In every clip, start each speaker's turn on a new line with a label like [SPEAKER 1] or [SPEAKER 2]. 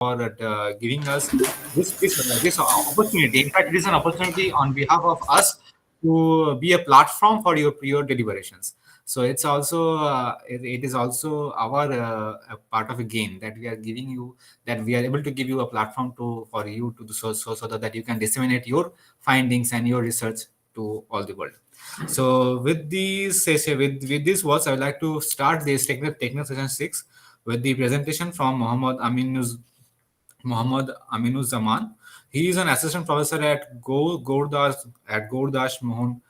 [SPEAKER 1] for giving us this opportunity. In fact, it is an opportunity on behalf of us to be a platform for your deliberations. So it's also it is also our a part of a gain that we are giving you, that we are able to give you a platform to for you to do so that you can disseminate your findings and your research to all the world. So with these with these words, I would like to start this technical session 6 with the presentation from Mohammad Aminuz Zaman. He is an assistant professor at Gurdas Mohan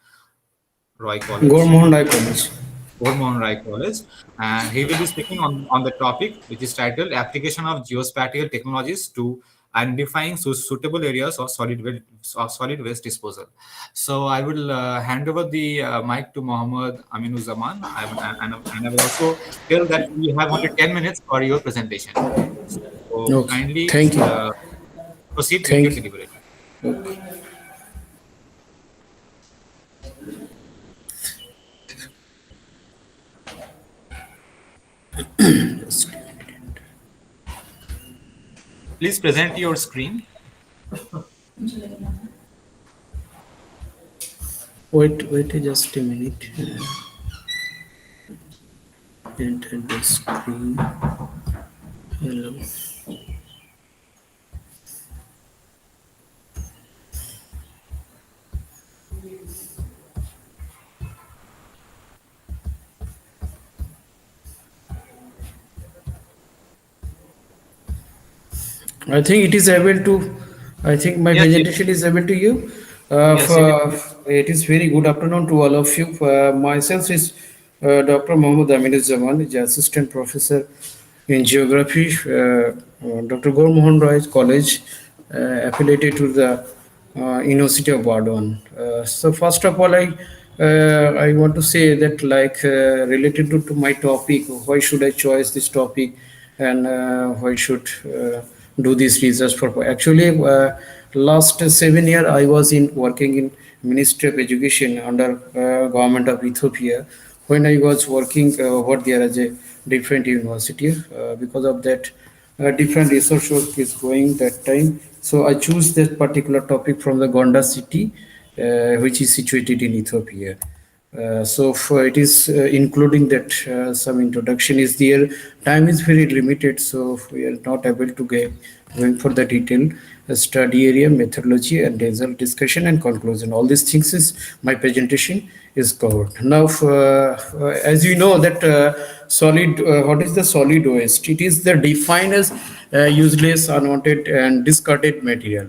[SPEAKER 1] Roy College.
[SPEAKER 2] Gormohon Rai College.
[SPEAKER 1] Mohan Rai College, and he will be speaking on the topic, which is titled Application of Geospatial Technologies to Identifying Suitable Areas of Solid Waste Disposal. So I will hand over the mic to Mohammad Aminuz Zaman, and I will also tell that we have only 10 minutes for your presentation. So
[SPEAKER 2] Okay.
[SPEAKER 1] kindly
[SPEAKER 2] Thank you.
[SPEAKER 1] proceed with your
[SPEAKER 2] Thank you.
[SPEAKER 1] deliberation.
[SPEAKER 2] Okay.
[SPEAKER 1] Please present your screen.
[SPEAKER 2] Wait just a minute. Enter the screen. Hello. I think it is able to. I think my
[SPEAKER 1] Yes, yes,
[SPEAKER 2] presentation is able to you.
[SPEAKER 1] yes. It is.
[SPEAKER 2] It is very good afternoon to all of you. Myself is Dr. Mohammad Aminuz Zaman, is assistant professor in geography, Dr. Gormohan Roy College, affiliated to the University of Bardwan. So first of all, I want to say that related to my topic, why should I choose this topic, and why should do this research for? Actually, last 7 years I was in working in Ministry of Education under government of Ethiopia when I was working over there as a different university. Because of that, different research work is going that time. So I choose that particular topic from the Gondar city, which is situated in Ethiopia. So for it is including that some introduction is there. Time is very limited, so we are not able to get going for the detail study area, methodology, and result discussion and conclusion. All these things is my presentation is covered. Now, as you know that solid, what is the solid waste? It is the defined as useless, unwanted, and discarded material.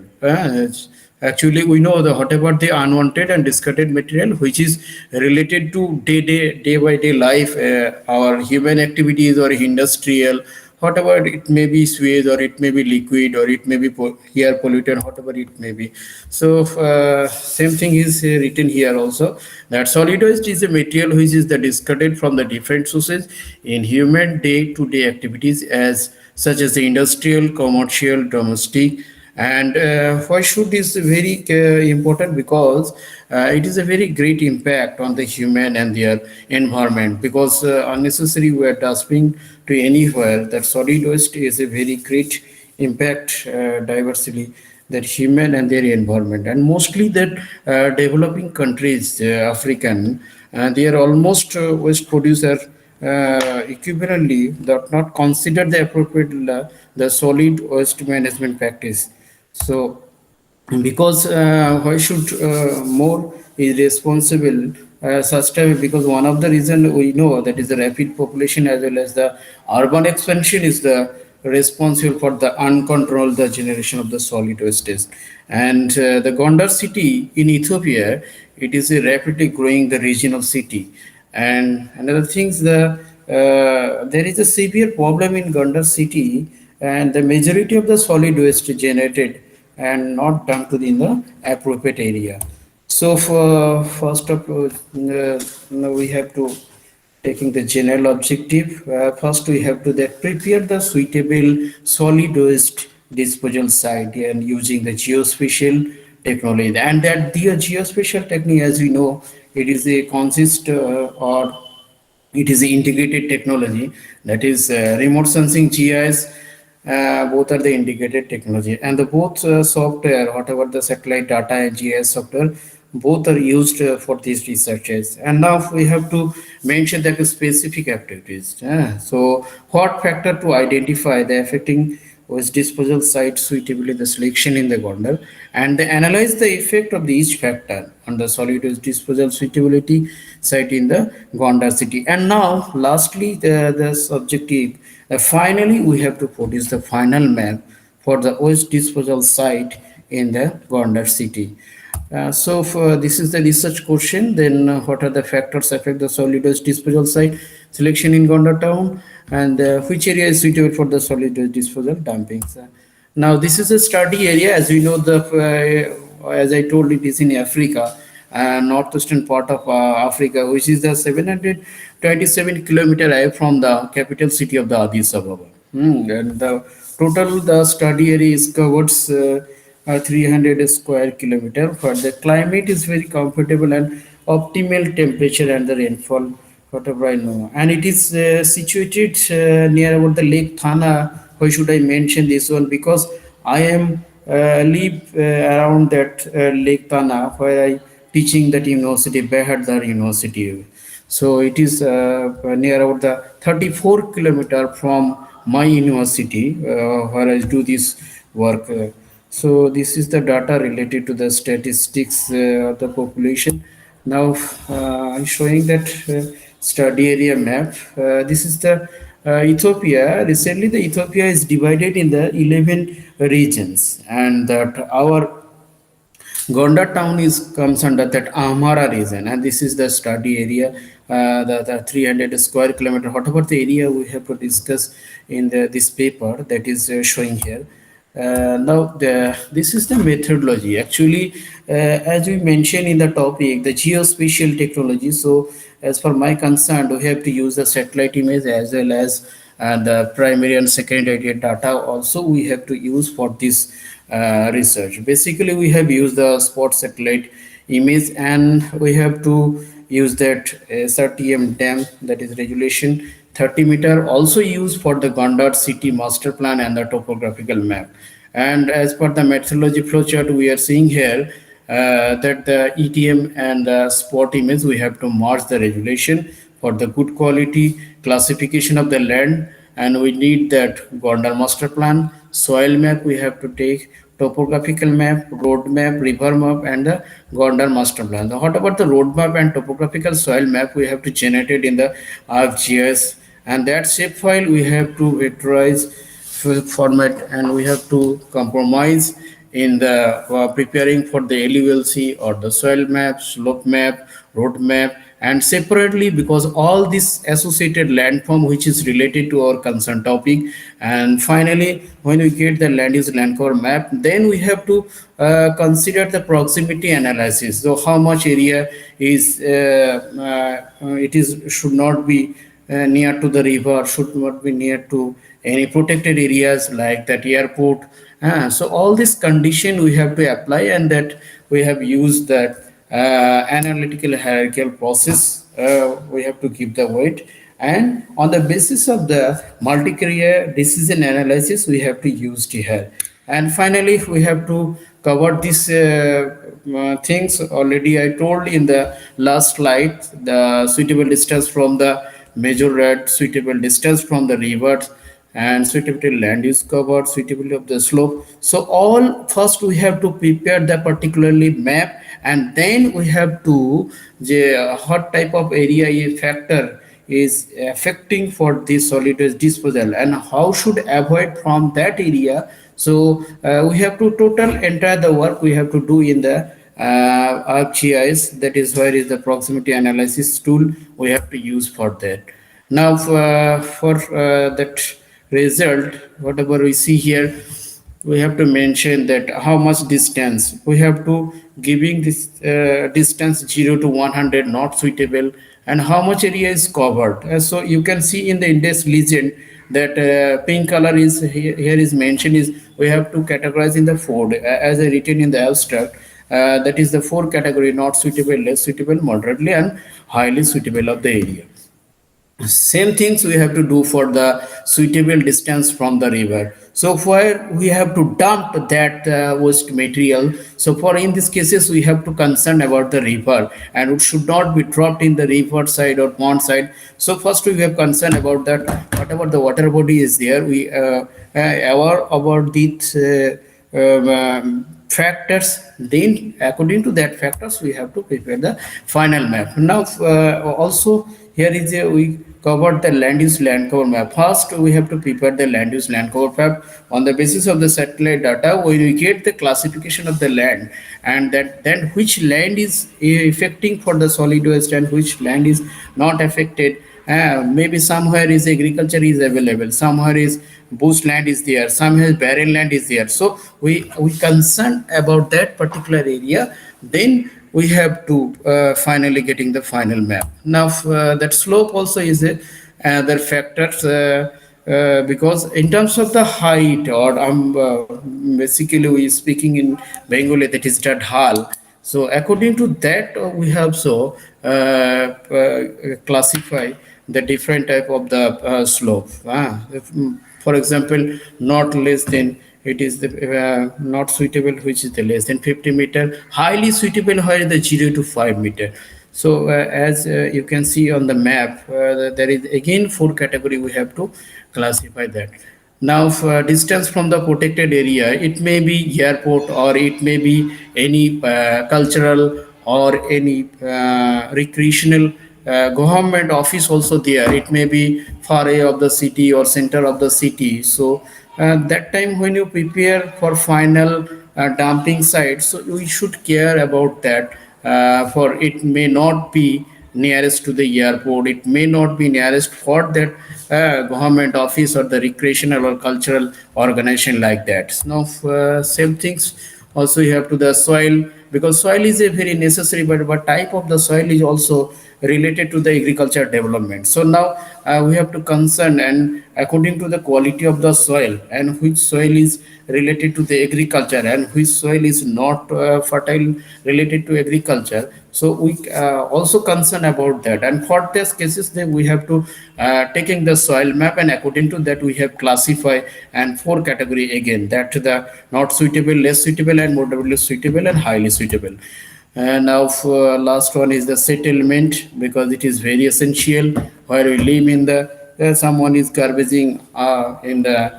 [SPEAKER 2] Actually, we know the whatever the unwanted and discarded material which is related to day by day life, our human activities or industrial, whatever it may be, sewage or it may be liquid or it may be air pollutant, whatever it may be. So same thing is written here also, that solid waste is a material which is the discarded from the different sources in human day to day activities, as such as the industrial, commercial, domestic. And why should is very important? Because it is a very great impact on the human and their environment, because unnecessary we are dumping to anywhere, that solid waste is a very great impact diversely that human and their environment. And mostly that developing countries, African, they are almost waste producer equivalently that not consider the appropriate the solid waste management practice. So because why should more is responsible such time, because one of the reason we know that is the rapid population as well as the urban expansion is the responsible for the uncontrolled the generation of the solid wastes. And the Gondar city in Ethiopia, it is a rapidly growing the regional city. And another things, there is a severe problem in Gondar city, and the majority of the solid waste generated and not dumped in the appropriate area. So for first of all, now we have to taking the general objective. First, we have to that prepare the suitable solid waste disposal site and using the geospatial technology. And that the geospatial technique, as we know, it is a consist or it is an integrated technology, that is remote sensing GIS Both are the indicated technology, and the both software, whatever the satellite data and GIS software, both are used for these researches. And now we have to mention the specific activities. So, what factor to identify the affecting was disposal site suitably the selection in the Gondar, and they analyze the effect of the each factor on the solid waste disposal suitability site in the Gondar city. And now, lastly, the subjective. Finally, we have to produce the final map for the waste disposal site in the Gondar city. So for, this is the research question. Then what are the factors affect the solid waste disposal site selection in Gondar town, and which area is suitable for the solid waste disposal dumping? Now this is a study area. As we know, as I told, it is in Africa, northwestern part of Africa, which is the 727-kilometer away from the capital city of the Addis Ababa. And the total the study area is covers 300 square kilometer. But the climate is very comfortable and optimal temperature and the rainfall, whatever I know. And it is situated near about the Lake Thana. Why should I mention this one? Because I am live around that Lake Tana, where I teaching that university, Behardar University. So it is near about the 34-kilometer from my university, where I do this work. So this is the data related to the statistics of the population. Now I'm showing that study area map. This is the Ethiopia. Recently, the Ethiopia is divided in the 11 regions, and that our Gondar town is comes under that Amhara region, and this is the study area, the 300 square kilometer. Whatever the area we have to discuss in this paper that is showing here. This is the methodology. Actually, as we mentioned in the topic, the geospatial technology. So, as per my concern, we have to use the satellite image as well as the primary and secondary data. Also, we have to use for this research. Basically, we have used the spot satellite image, and we have to use that SRTM dam, that is resolution 30-meter, also used for the Gondar city master plan and the topographical map. And as per the methodology flowchart, we are seeing here that the ETM and the spot image, we have to merge the resolution for the good quality classification of the land, and we need that Gondar master plan, soil map we have to take, topographical map, road map, river map, and the Gondar master plan. So what about the road map and topographical soil map? We have to generate it in the ArcGIS, and that shape file we have to vectorize format, and we have to compromise in the preparing for the LULC or the soil map, slope map, road map, and separately, because all this associated landform which is related to our concern topic. And finally, when we get the land use land cover map, then we have to consider the proximity analysis. So how much area is it is should not be near to the river, should not be near to any protected areas like that airport. So all this condition we have to apply, and that we have used that analytical hierarchical process. We have to give the weight, and on the basis of the multi-criteria decision analysis, we have to use here. And finally, we have to cover these things. Already I told in the last slide, the suitable distance from the major road, suitable distance from the rivers, and suitability land use covered, suitability of the slope. So all first we have to prepare the particularly map, and then we have to what type of area a factor is affecting for this solid waste disposal, and how should avoid from that area. So we have to total entire the work we have to do in the ArcGIS. That is where is the proximity analysis tool we have to use for that. Now for that result, whatever we see here, we have to mention that how much distance we have to giving this distance 0 to 100 not suitable, and how much area is covered. So you can see in the index legend that pink color is here is mentioned is we have to categorize in the four as I written in the abstract. That is the four category: not suitable, less suitable, moderately, and highly suitable of the area. Same things we have to do for the suitable distance from the river. So where we have to dump that waste material. So for in these cases, we have to concern about the river, and it should not be dropped in the river side or pond side. So first we have concern about that whatever the water body is there, we aware about these factors. Then according to that factors, we have to prepare the final map. Now also here is a we covered the land use land cover map. First we have to prepare the land use land cover map on the basis of the satellite data, where we get the classification of the land, and that then which land is affecting for the solid waste and which land is not affected. Maybe somewhere is agriculture is available, somewhere is bush land is there, somewhere barren land is there. So we concern about that particular area. Then we have to finally getting the final map. Now that slope also is a other factors, because in terms of the height, or basically we speaking in Bengali, that is the dhal. So according to that, we have so classify the different type of the slope. For example, not less than, it is the not suitable, which is the less than 50 meter, highly suitable where the 0 to 5 meter. So as you can see on the map, there is again 4 category we have to classify that. Now, for distance from the protected area, it may be airport, or it may be any cultural or any recreational government office also there. It may be far away of the city or center of the city. So that time when you prepare for final dumping site, so we should care about that. For it may not be nearest to the airport, it may not be nearest for that government office or the recreational or cultural organization like that. Now same things also you have to the soil, because soil is a very necessary, but type of the soil is also related to the agriculture development. So now we have to concern, and according to the quality of the soil, and which soil is related to the agriculture and which soil is not fertile related to agriculture. So we also concern about that, and for these cases then we have to taking the soil map, and according to that we have classify and 4 category again, that the not suitable, less suitable, and moderately suitable, and highly suitable. And now for last one is the settlement, because it is very essential where we live in the someone is garbaging in the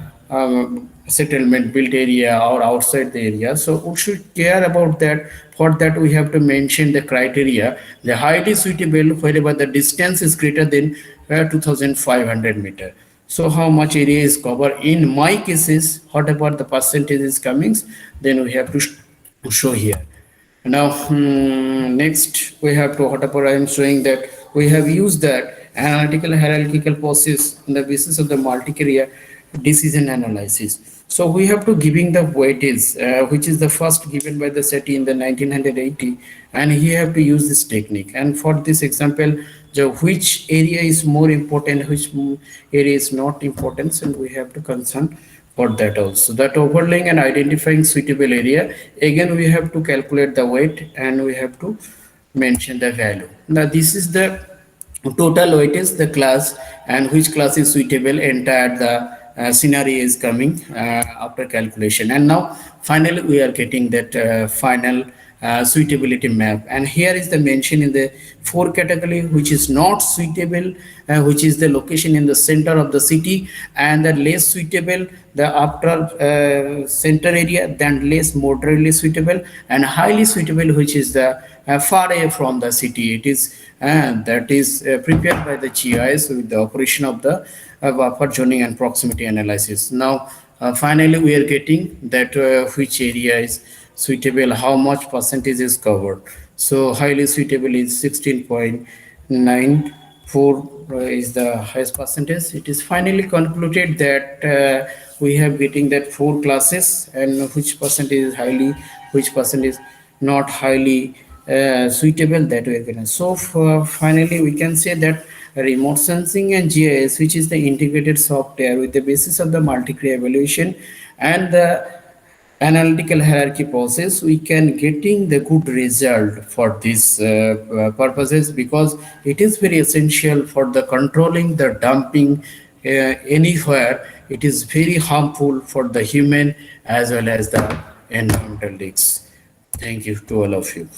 [SPEAKER 2] settlement built area or outside the area. So we should care about that. For that we have to mention the criteria, the highly suitable wherever the distance is greater than 2500 meter. So how much area is covered in my cases, whatever the percentage is coming, then we have to show here. Now next we have to, whatever I am showing, that we have used that analytical hierarchical process on the basis of the multi-area decision analysis. So we have to giving the weightage, which is the first given by the SETI in the 1980, and here have to use this technique. And for this example, which area is more important, which area is not important, and we have to concern for that also. That overlaying and identifying suitable area, again we have to calculate the weight, and we have to mention the value. Now this is the total weight is the class, and which class is suitable, entire the scenario is coming after calculation. And now finally we are getting that final suitability map, and here is the mention in the 4 category, which is not suitable, which is the location in the center of the city, and the less suitable the after center area, then less moderately suitable, and highly suitable, which is the far away from the city. It is that is prepared by the GIS with the operation of the buffer zoning and proximity analysis. Now finally we are getting that which area is suitable, how much percentage is covered. So highly suitable is 16.94 is the highest percentage. It is finally concluded that we have getting that 4 classes, and which percentage is highly, which percentage is not highly suitable, that we are going to. So finally we can say that remote sensing and GIS, which is the integrated software with the basis of the multi-criteria evaluation and the analytical hierarchy process, we can getting the good result for these purposes, because it is very essential for the controlling the dumping anywhere it is very harmful for the human as well as the environmental risks. Thank you to all of you.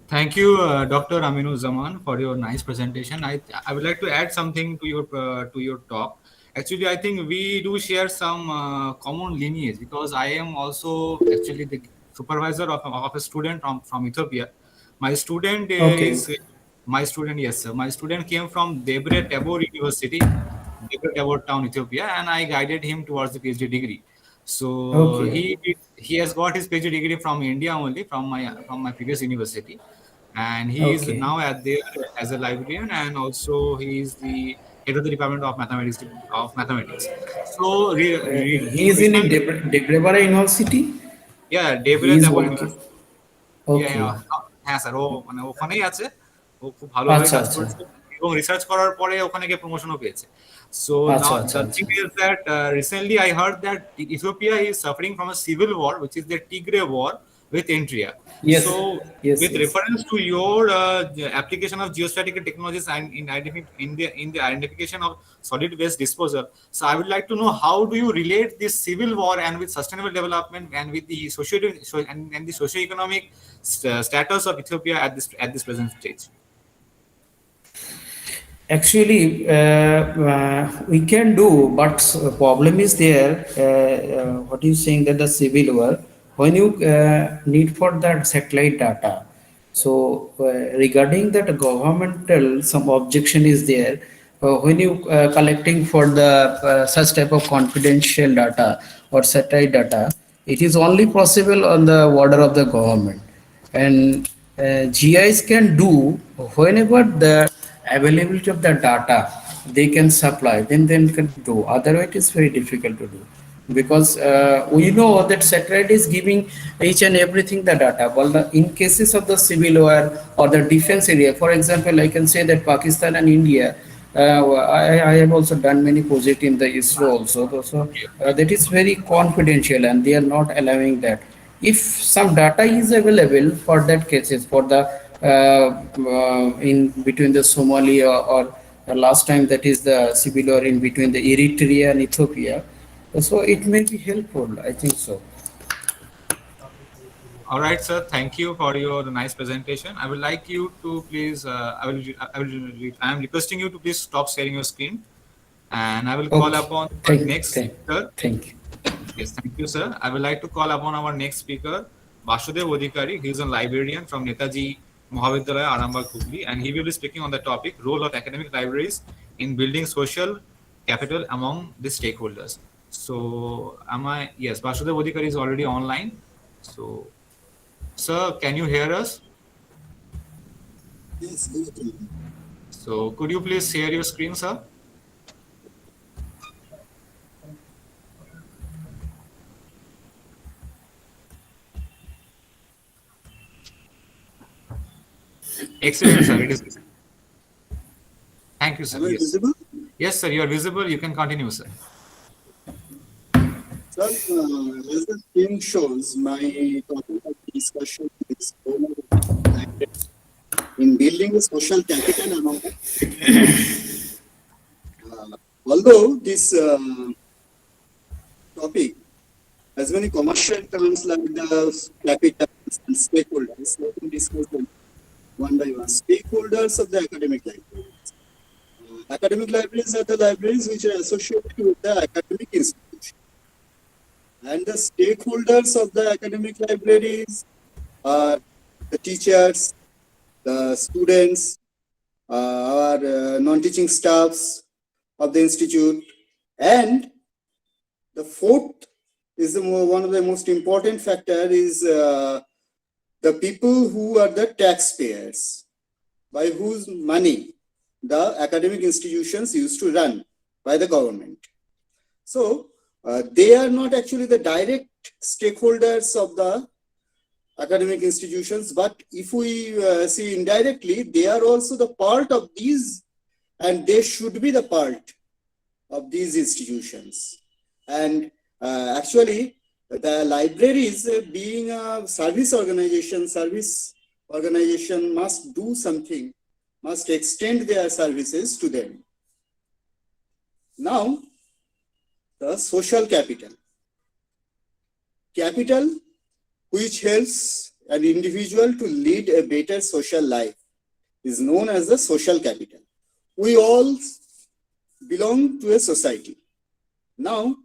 [SPEAKER 1] Thank you, Dr. Aminu Zaman, for your nice presentation. I would like to add something to your talk. Actually, I think we do share some common lineage because I am also actually the supervisor of a student from Ethiopia. My student
[SPEAKER 2] Okay.
[SPEAKER 1] is my student, yes, sir. My student came from Debre Tabor University, Debre Tabor town, Ethiopia, and I guided him towards the PhD degree. So
[SPEAKER 2] Okay.
[SPEAKER 1] he has got his PhD degree from India only, from my previous university, and he is
[SPEAKER 2] Okay.
[SPEAKER 1] now at there as a librarian, and also he is the head of the department of mathematics. So
[SPEAKER 2] He is in a Debrecen University.
[SPEAKER 1] yeah,
[SPEAKER 2] He
[SPEAKER 1] Debre
[SPEAKER 2] is
[SPEAKER 1] Tabor
[SPEAKER 2] working.
[SPEAKER 1] University.
[SPEAKER 2] Okay.
[SPEAKER 1] হ্যাঁ sir, ও মানে ওখানেই আছে, ও খুব ভালোভাবে
[SPEAKER 2] আচ্ছা
[SPEAKER 1] কাজ
[SPEAKER 2] আচ্ছা
[SPEAKER 1] করছে এবং রিসার্চ করার পরে ওখানে গিয়ে প্রমোশনও পেয়েছে। সো
[SPEAKER 2] আচ্ছা
[SPEAKER 1] নাও
[SPEAKER 2] আচ্ছা
[SPEAKER 1] দ্য
[SPEAKER 2] আচ্ছা
[SPEAKER 1] thing is that recently I hard that Ethiopia is suffering from a civil war, which is the Tigray war with Eritrea.
[SPEAKER 2] yes
[SPEAKER 1] So
[SPEAKER 2] yes
[SPEAKER 1] with
[SPEAKER 2] yes
[SPEAKER 1] reference to your application of geostatistical technologies and in the identification of solid waste disposal, so I would like to know how do you relate this civil war and with sustainable development and with the and the socio-economic status of Ethiopia at this present stage?
[SPEAKER 2] Actually, we can do, but problem is there. What you saying that the civil war, when you need for that satellite data. So regarding that governmental, some objection is there. When you collecting for the such type of confidential data or satellite data, it is only possible on the order of the government, and GIs can do whenever the availability of the data they can supply, then can do. Otherwise, it is very difficult to do because we know that satellite is giving each and everything the data. Well, in cases of the civil war or the defense area, for example, I can say that Pakistan and India. I have also done many projects in the ISRO also. So that is very confidential, and they are not allowing that. If some data is available for that cases for the in between the Somalia or last time that is the civil war in between the Eritrea and Ethiopia, so it may be helpful. I think so.
[SPEAKER 1] All right, sir. Thank you for your nice presentation. I would like you to please. I am requesting you to please stop sharing your screen, and I will call
[SPEAKER 2] Okay.
[SPEAKER 1] upon our
[SPEAKER 2] Thank,
[SPEAKER 1] next
[SPEAKER 2] thank,
[SPEAKER 1] speaker.
[SPEAKER 2] thank you.
[SPEAKER 1] Yes, thank you, sir. I would like to call upon our next speaker, Vasudev Odhikari. He is a librarian from Netaji Mahavidyalaya, Arambagh, Hubli, and he will be speaking on the topic role of academic libraries in building social capital among the stakeholders. So, yes, Vasudev Odhikari is already online. So, sir, can you hear us?
[SPEAKER 3] Yes, good.
[SPEAKER 1] So, could you please share your screen, sir? Excellent, sir. It is. Thank you, sir.
[SPEAKER 3] Am I
[SPEAKER 1] Yes.
[SPEAKER 3] visible?
[SPEAKER 1] Yes, sir. You are visible. You can continue, sir.
[SPEAKER 3] Sir, as the screen shows, my topic of discussion is in building a social capital among although this topic has many commercial terms like the capitals and stakeholders, let me discuss them one by one. Stakeholders of the academic libraries. Academic libraries are the libraries which are associated with the academic institution. And the stakeholders of the academic libraries are the teachers, the students, our non-teaching staffs of the institute, and the fourth is one of the most important factor is the people who are the taxpayers, by whose money the academic institutions used to run by the government. So they are not actually the direct stakeholders of the academic institutions, but if we see indirectly, they are also the part of these, and they should be the part of these institutions. And actually, the libraries, being a service organization must do something, must extend their services to them. Now, the social capital. Capital which helps an individual to lead a better social life is known as the social capital. We all belong to a society. Now,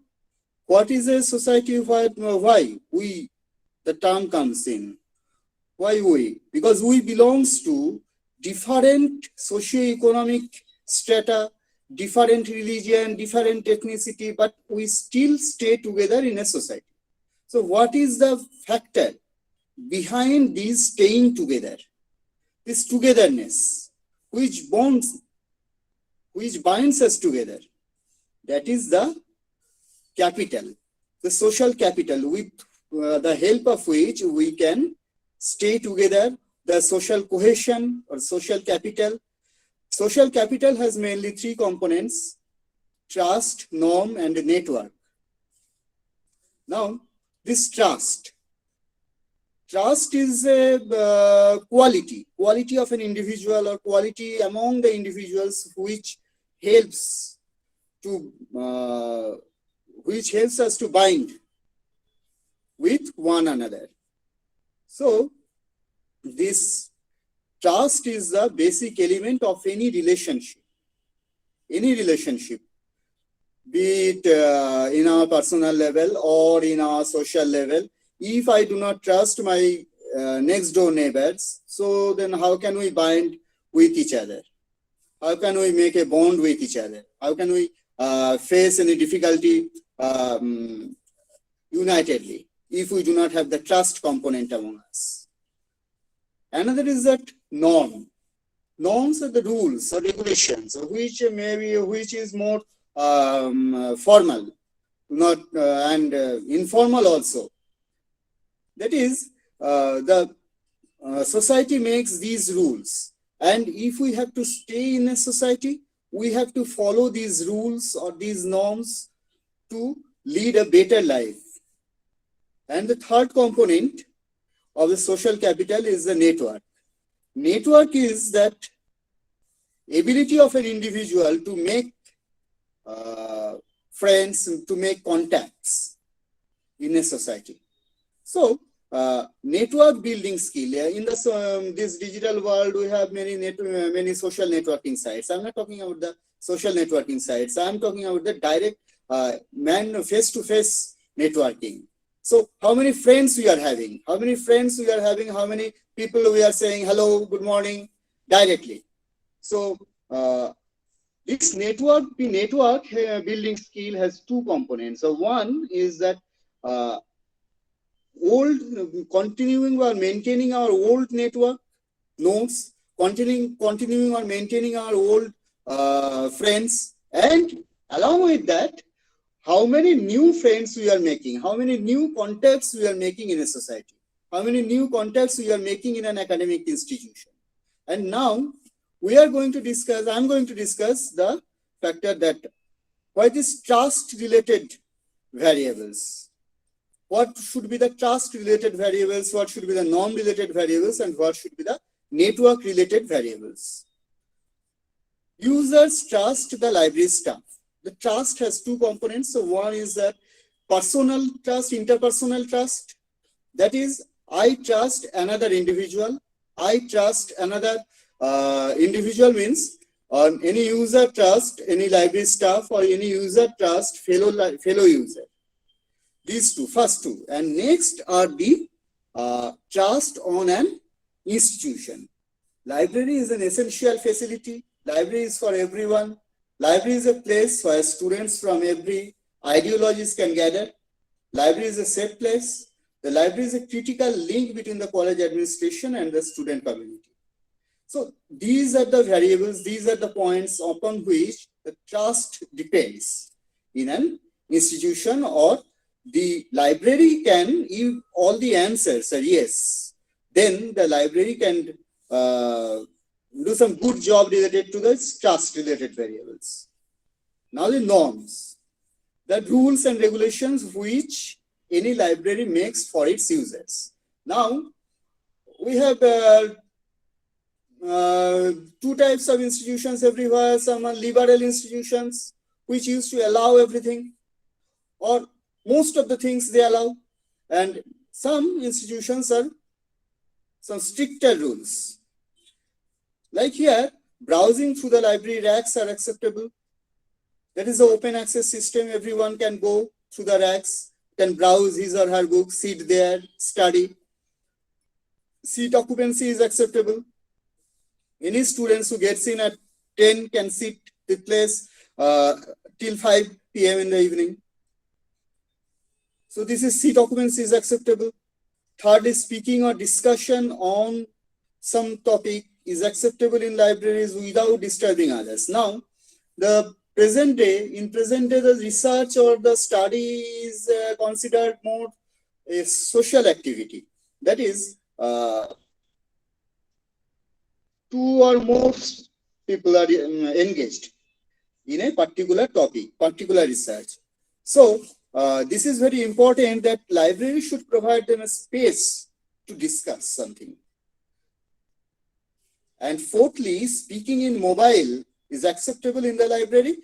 [SPEAKER 3] what is a society? Why we, the term comes in? Why we? Because we belongs to different socio-economic strata, different religion, different ethnicity, but we still stay together in a society. So what is the factor behind this staying together? This togetherness, which binds us together. That is the capital, the social capital, with the help of which we can stay together, the social cohesion or social capital. Social capital has mainly three components: trust, norm, and network. Now, this trust is a quality of an individual or quality among the individuals which helps us to bind with one another. So this trust is the basic element of any relationship, be it in our personal level or in our social level. If I do not trust my next door neighbors, so then how can we bind with each other? How can we make a bond with each other? How can we face any difficulty unitedly if we do not have the trust component among us? Another is that norm. Norms are the rules or regulations, which is more formal, not and informal also. That is, the society makes these rules, and if we have to stay in a society, we have to follow these rules or these norms to lead a better life. And the third component of the social capital is the network. Network is that ability of an individual to make friends, to make contacts in a society. So, network building skill. In this digital world, we have many social networking sites. I'm not talking about the social networking sites. I'm talking about the direct face-to-face networking. So, how many friends we are having? How many people we are saying hello, good morning directly? So, this network building skill has two components. So, one is that continuing or maintaining our old network nodes, continuing or maintaining our old friends, and along with that, how many new friends we are making, how many new contacts we are making in a society, how many new contacts we are making in an academic institution. And now I'm going to discuss the factor that what is trust related variables. What should be the trust related variables, what should be the norm related variables, and what should be the network related variables. Users trust the library staff. The trust has two components. So one is that personal trust, interpersonal trust. That is, I trust another individual. I trust another individual means any user trust any library staff, or any user trust fellow user. These two, first two. And next are the trust on an institution. Library is an essential facility. Library is for everyone. Library is a place where students from every ideologies can gather. Library is a safe place. The library is a critical link between the college administration and the student community. So these are the variables, these are the points upon which the trust depends in an institution, or the library can, if all the answers are yes, then the library can do some good job related to the trust related variables. Now the norms, the rules and regulations which any library makes for its users. Now we have two types of institutions everywhere. Some are liberal institutions which used to allow everything. or most of the things they allow. And some institutions are some stricter rules. Like here, browsing through the library racks are acceptable. That is an open access system. Everyone can go through the racks, can browse his or her book, sit there, study. Seat occupancy is acceptable. Any students who gets in at 10 can sit the place till 5 p.m. in the evening. So this is seat occupancy is acceptable. Third is speaking or discussion on some topic is acceptable in libraries without disturbing others. Now, in present day, the research or the study is considered more a social activity. That is, two or more people are engaged in a particular topic, particular research. So, this is very important that library should provide them a space to discuss something. And fourthly, speaking in mobile is acceptable in the library.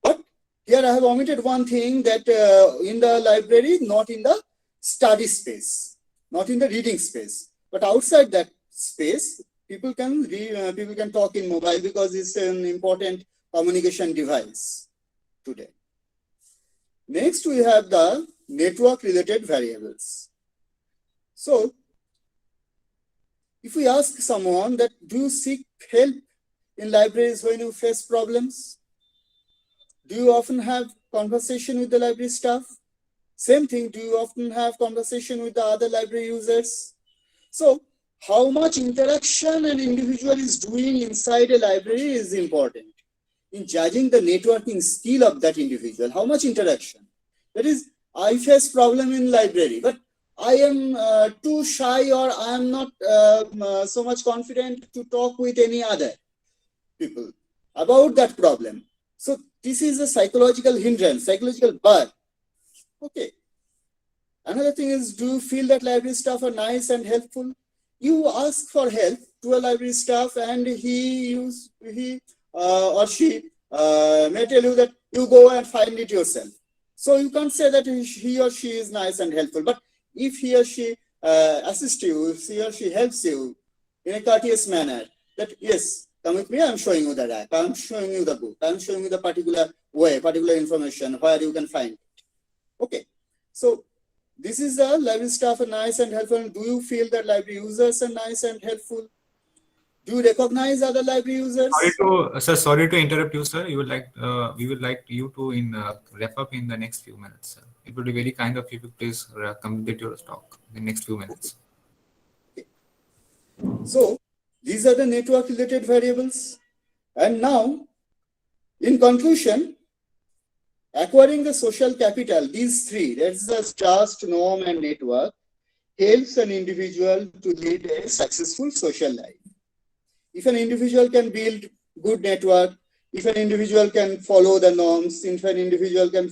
[SPEAKER 3] But here I have omitted one thing that in the library, not in the study space, not in the reading space, but outside that space, people can talk in mobile because it's an important communication device today. Next, we have the network-related variables. So, if we ask someone that, do you seek help in libraries when you face problems? Do you often have conversation with the library staff? Same thing, do you often have conversation with the other library users? So, how much interaction an individual is doing inside a library is important in judging the networking skill of that individual. How much interaction? That is, I face problem in library, but I am too shy, or I am not so much confident to talk with any other people about that problem. So this is a psychological hindrance, psychological bar. Okay. Another thing is, do you feel that library staff are nice and helpful? You ask for help to a library staff, and he or she may tell you that you go and find it yourself. So you can't say that he or she is nice and helpful, but if he or she assists you, if he or she helps you in a courteous manner, that yes, come with me, I'm showing you the rack, I'm showing you the book, I'm showing you the particular way, particular information, where you can find it. Okay, so this is the library staff are nice and helpful. Do you feel that library users are nice and helpful? Do you recognize other library users?
[SPEAKER 1] Sorry to interrupt you, sir. We would like you to wrap up in the next few minutes, sir. It would be very kind of you to please complete your talk in the next few minutes.
[SPEAKER 3] Okay. So these are the network-related variables. And now, in conclusion, acquiring the social capital, these three, that's the trust, norm, and network, helps an individual to lead a successful social life. If an individual can build good network, if an individual can follow the norms, if an individual can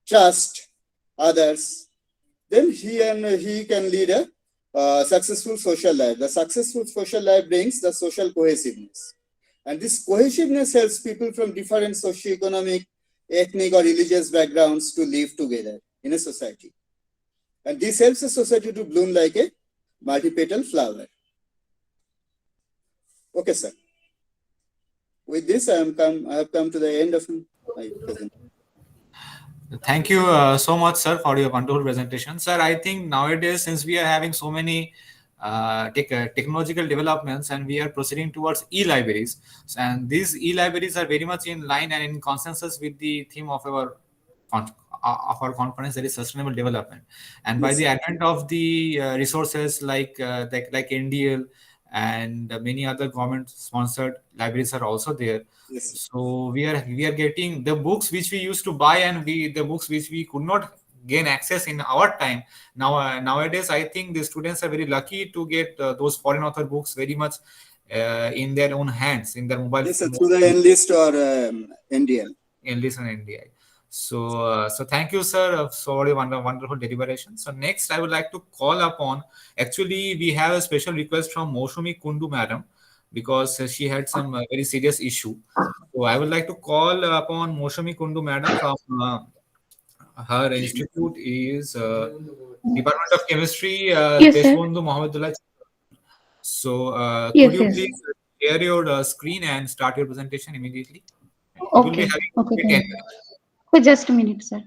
[SPEAKER 3] trust others, then he can lead a successful social life. The successful social life brings the social cohesiveness. And this cohesiveness helps people from different socioeconomic, ethnic, or religious backgrounds to live together in a society. And this helps a society to bloom like a multi-petal flower. Okay, sir. With this, I have come to the end of my presentation.
[SPEAKER 1] Thank you so much, sir, for your wonderful presentation. Sir, I think nowadays, since we are having so many technological developments and we are proceeding towards e-libraries, and these e-libraries are very much in line and in consensus with the theme of our conference, that is sustainable development. And by the advent of the resources like NDL and many other government-sponsored libraries are also there.
[SPEAKER 3] Yes.
[SPEAKER 1] So we are getting the books which we used to buy, and the books which we could not gain access in our time. Nowadays, I think the students are very lucky to get those foreign author books very much in their own hands, in their mobile
[SPEAKER 3] Yes,
[SPEAKER 1] phones.
[SPEAKER 3] through the Enlist or NDL.
[SPEAKER 1] Enlist and NDI. So thank you, sir, for your wonderful deliberation. So next, I would like to call upon. Actually, we have a special request from Moushumi Kundu, madam, because she had some very serious issue. So I would like to call upon Moushumi Kundu, madam, Her institute is Department of Chemistry,
[SPEAKER 4] Yes, sir.
[SPEAKER 1] Deshbandhu Mohammedullah. So, could
[SPEAKER 4] Yes,
[SPEAKER 1] you
[SPEAKER 4] yes.
[SPEAKER 1] please share your screen and start your presentation immediately? You will be
[SPEAKER 4] Okay.
[SPEAKER 1] having
[SPEAKER 4] Okay,
[SPEAKER 1] only 10
[SPEAKER 4] thank you.
[SPEAKER 1] minutes.
[SPEAKER 4] Wait, just a minute, sir.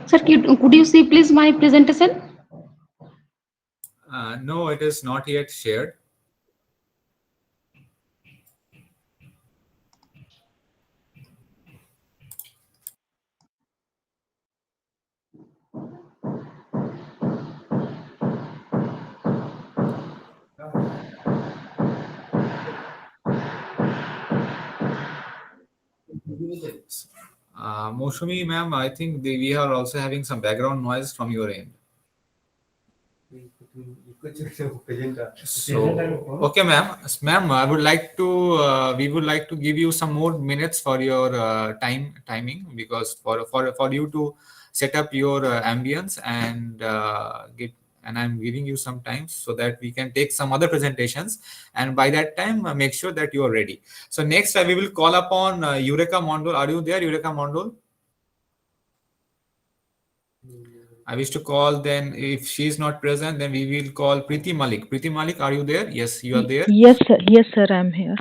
[SPEAKER 4] Sir, could you see please my presentation?
[SPEAKER 1] No, it is not yet shared. Moshumi, ma'am, I think we are also having some background noise from your end. So, okay, ma'am. Ma'am, I would like to, we would like to give you some more minutes for your timing, because for you to set up your ambience and get, and I'm giving you some time so that we can take some other presentations, and by that time make sure that you are ready. So next we will call upon Eureka Mondol. Are you there, Eureka Mondol? I wish to call, then if she is not present, then we will call Preeti Malik. Preeti Malik, are you there? Yes, you are there.
[SPEAKER 5] Yes, sir. Yes, sir. I'm here.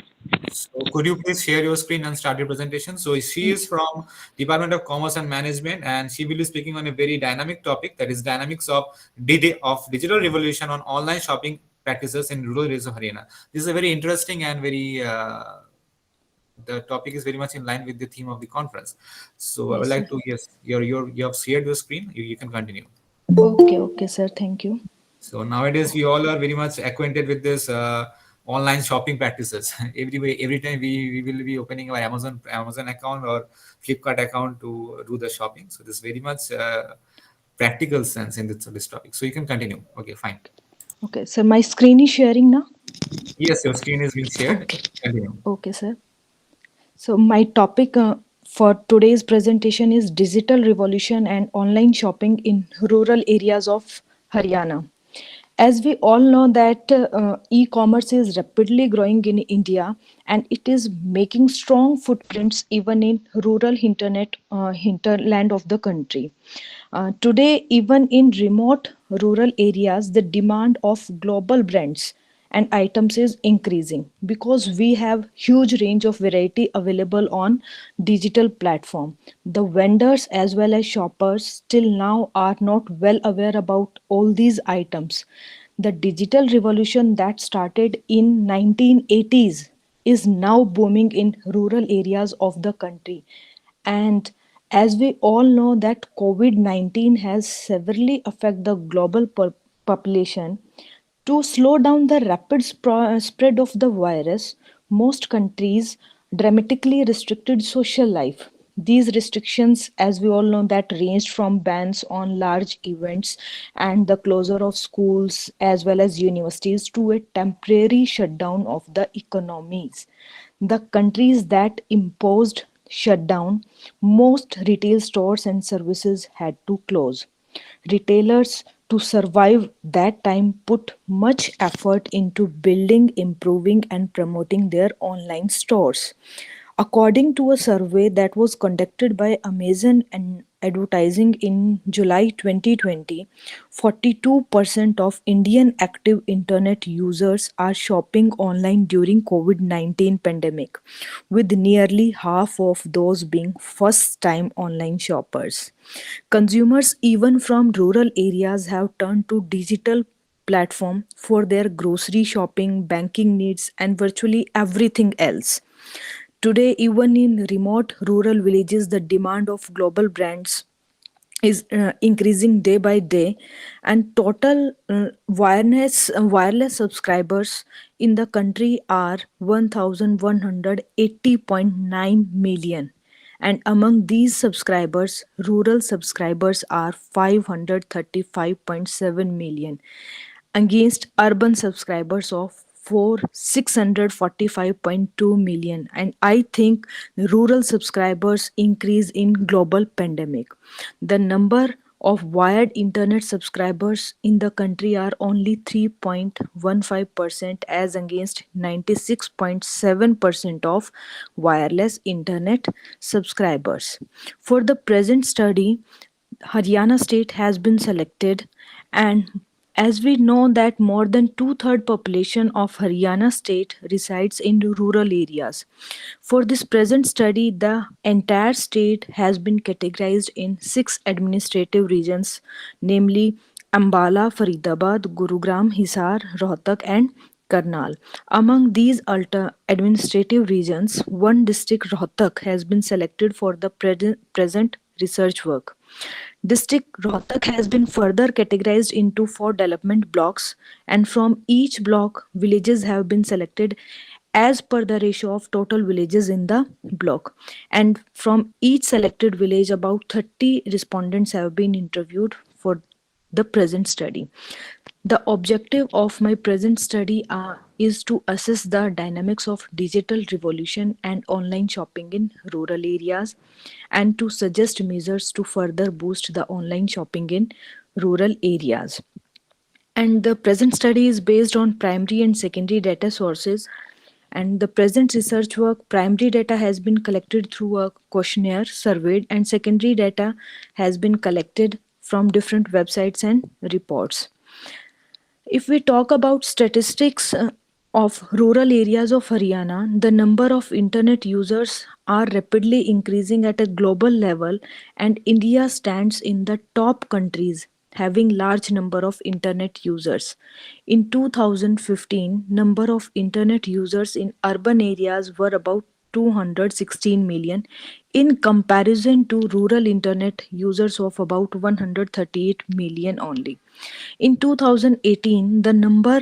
[SPEAKER 1] So could you please share your screen and start your presentation? So she is from Department of Commerce and Management, and she will be speaking on a very dynamic topic, that is dynamics of digital revolution on online shopping practices in rural areas of Haryana. This is a very interesting and very the topic is very much in line with the theme of the conference. So I would
[SPEAKER 5] Yes,
[SPEAKER 1] like
[SPEAKER 5] sir.
[SPEAKER 1] to, yes, you have shared your screen. You can continue.
[SPEAKER 5] Okay, okay, sir. Thank you.
[SPEAKER 1] So nowadays we all are very much acquainted with this online shopping practices. Every time we will be opening our Amazon account or Flipkart account to do the shopping. So this very much practical sense in this topic. So you can continue. Okay, fine.
[SPEAKER 5] Okay, sir. My screen is sharing now.
[SPEAKER 1] Yes, your screen is being shared.
[SPEAKER 5] Okay.
[SPEAKER 1] Continue.
[SPEAKER 5] Okay, sir. So my topic for today's presentation is digital revolution and online shopping in rural areas of Haryana. As we all know that e-commerce is rapidly growing in India, and it is making strong footprints even in rural hinterland of the country. Today, even in remote rural areas, the demand of global brands and items is increasing because we have huge range of variety available on digital platform. The vendors as well as shoppers still now are not well aware about all these items. The digital revolution that started in 1980s is now booming in rural areas of the country. And as we all know that COVID-19 has severely affected the global population, to slow down the rapid spread of the virus, most countries dramatically restricted social life. These restrictions, as we all know, that ranged from bans on large events and the closure of schools as well as universities to a temporary shutdown of the economies. The countries that imposed shutdown, most retail stores and services had to close. Retailers to survive that time put much effort into building, improving, and promoting their online stores. According to a survey that was conducted by Amazon and Advertising in July 2020, 42% of Indian active internet users are shopping online during COVID-19 pandemic, with nearly half of those being first-time online shoppers. Consumers even from rural areas have turned to digital platform for their grocery shopping, banking needs, and virtually everything else. Today, even in remote rural villages, the demand of global brands is increasing day by day, and total wireless subscribers in the country are 1180.9 million, And among these subscribers, rural subscribers are 535.7 million against urban subscribers of 645.2 million. And I think rural subscribers increase in global pandemic. The number of wired internet subscribers in the country are only 3.15% as against 96.7% of wireless internet subscribers. For the present study, Haryana state has been selected, and as we know that more than two-third population of Haryana state resides in rural areas. For this present study, the entire state has been categorized in 6 administrative regions, namely Ambala, Faridabad, Gurugram, Hisar, Rohtak and Karnal. Among these administrative regions, one district Rohtak has been selected for the present research work. District Rohtak has been further categorized into 4 development blocks, and from each block, villages have been selected as per the ratio of total villages in the block. And from each selected village, about 30 respondents have been interviewed for the present study. The objective of my present study is to assess the dynamics of digital revolution and online shopping in rural areas and to suggest measures to further boost the online shopping in rural areas. And the present study is based on primary and secondary data sources. And the present research work, primary data has been collected through a questionnaire surveyed, and secondary data has been collected from different websites and reports. If we talk about statistics of rural areas of Haryana, the number of internet users are rapidly increasing at a global level, and India stands in the top countries having large number of internet users. In 2015, number of internet users in urban areas were about 216 million in comparison to rural internet users of about 138 million only. In 2018, the number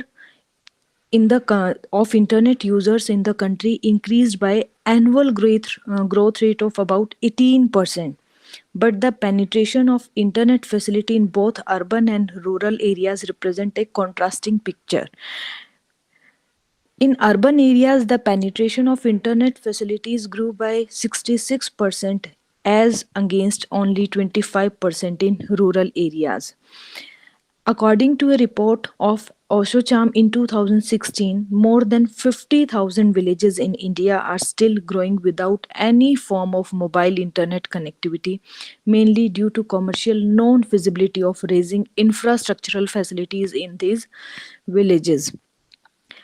[SPEAKER 5] of internet users in the country increased by annual growth rate of about 18%. But the penetration of internet facility in both urban and rural areas represent a contrasting picture. In urban areas, the penetration of internet facilities grew by 66% as against only 25% in rural areas. According to a report of Oshocham in 2016, more than 50,000 villages in India are still growing without any form of mobile internet connectivity, mainly due to commercial non-feasibility of raising infrastructural facilities in these villages.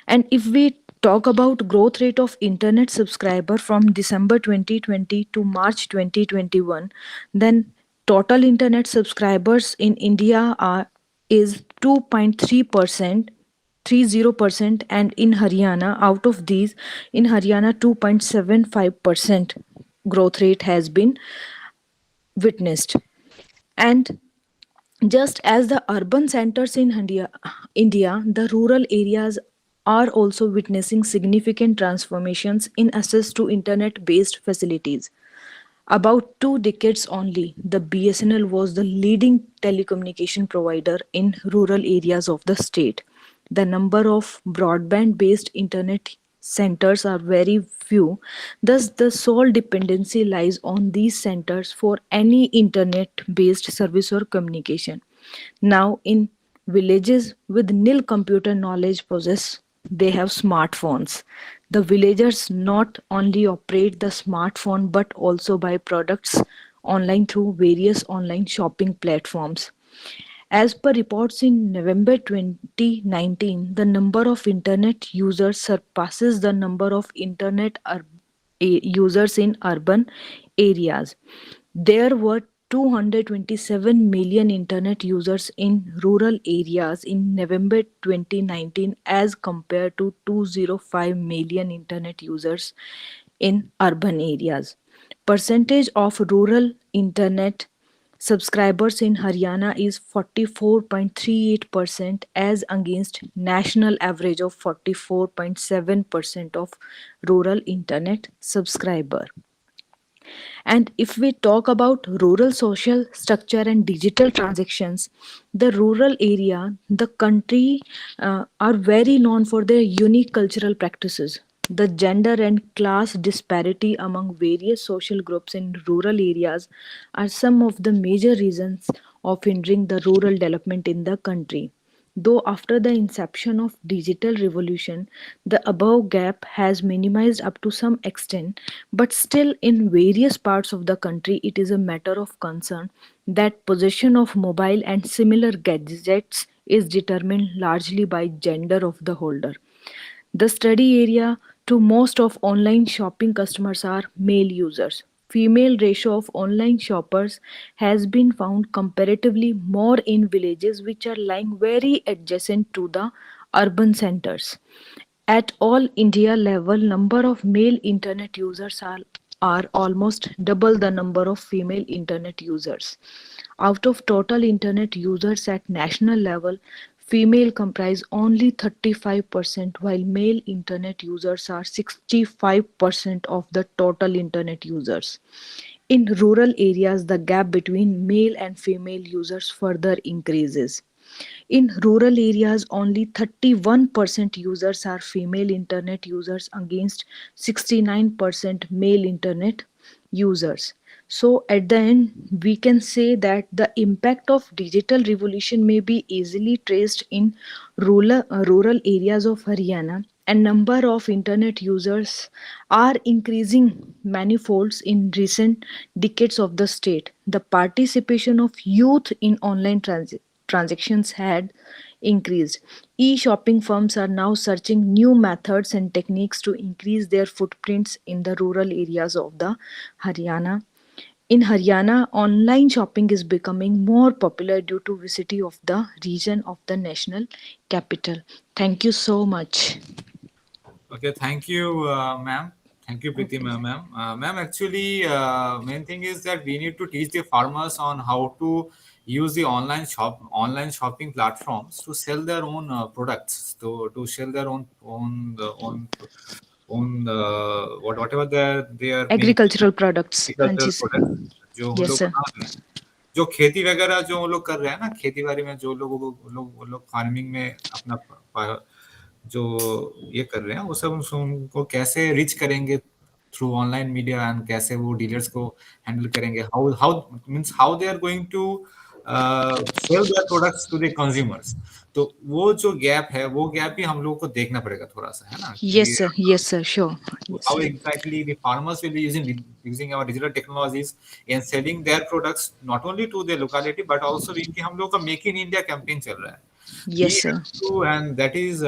[SPEAKER 5] And if we talk about growth rate of internet subscriber from December 2020 to March 2021, then total internet subscribers in India is 2.3%, 30%, and in Haryana, out of these, in Haryana 2.75% growth rate has been witnessed. And just as the urban centers in India, the rural areas are also witnessing significant transformations in access to internet based facilities. About 2 decades only, the BSNL was the leading telecommunication provider in rural areas of the state. The number of broadband based internet centers are very few, thus, the sole dependency lies on these centers for any internet based service or communication. Now, in villages with nil computer knowledge possess, they have smartphones. The villagers not only operate the smartphone but also buy products online through various online shopping platforms. As per reports in November 2019, the number of internet users surpasses the number of users in urban areas. There were 227 million internet users in rural areas in November 2019 as compared to 205 million internet users in urban areas. Percentage of rural internet subscribers in Haryana is 44.38% as against national average of 44.7% of rural internet subscriber. And if we talk about rural social structure and digital transactions, the rural area, the country are very known for their unique cultural practices. The gender and class disparity among various social groups in rural areas are some of the major reasons of hindering the rural development in the country. Though after the inception of digital revolution, the above gap has minimized up to some extent, but still in various parts of the country it is a matter of concern that possession of mobile and similar gadgets is determined largely by gender of the holder. The study area to most of online shopping customers are male users. Female ratio of online shoppers has been found comparatively more in villages which are lying very adjacent to the urban centers. At all India level, number of male internet users are almost double the number of female internet users. Out of total internet users at national level, female comprise only 35% while male internet users are 65% of the total internet users. In rural areas, the gap between male and female users further increases. In rural areas, only 31% users are female internet users against 69% male internet users. So, at the end, we can say that the impact of digital revolution may be easily traced in rural areas of Haryana, and number of internet users are increasing manifolds in recent decades of the state. The participation of youth in online transactions had increased. E-shopping firms are now searching new methods and techniques to increase their footprints in the rural areas of the Haryana. In Haryana, online shopping is becoming more popular due to vicinity of the region of the national capital. Thank you so much.
[SPEAKER 1] Okay, thank you, ma'am. Thank you, Preeti, ma'am. Ma'am, actually, main thing is that we need to teach the farmers on how to use the online shopping platforms to sell their own products, to sell their whatever they are making
[SPEAKER 5] Agricultural products. हाँ
[SPEAKER 1] agricultural
[SPEAKER 5] जी
[SPEAKER 1] products जो हम
[SPEAKER 5] Yes,
[SPEAKER 1] लोग
[SPEAKER 5] sir.
[SPEAKER 1] बना रहे हैं, जो खेती वगैरह जो हम लोग कर रहे हैं ना, खेती बाड़ी में जो लोगों को वो लोग फार्मिंग में अपना जो ये कर रहे हैं वो सब उनको कैसे रीच करेंगे थ्रू ऑनलाइन मीडिया एंड कैसे वो डीलर्स को हैंडल करेंगे, how how means how they are going to sell their products to the consumers. तो वो जो गैप है वो गैप भी हम लोगों को देखना पड़ेगा थोड़ा सा, है ना,
[SPEAKER 5] Yes,
[SPEAKER 1] कि
[SPEAKER 5] sir. Yes, sir. Sure. Yes,
[SPEAKER 1] how
[SPEAKER 5] sir.
[SPEAKER 1] exactly the farmers will be using our digital technologies and selling their products not only to their locality but also इनकी हम लोग का मेक इन इंडिया कैंपेन चल रहा है, we
[SPEAKER 5] Yes, sir.
[SPEAKER 1] have to, and that is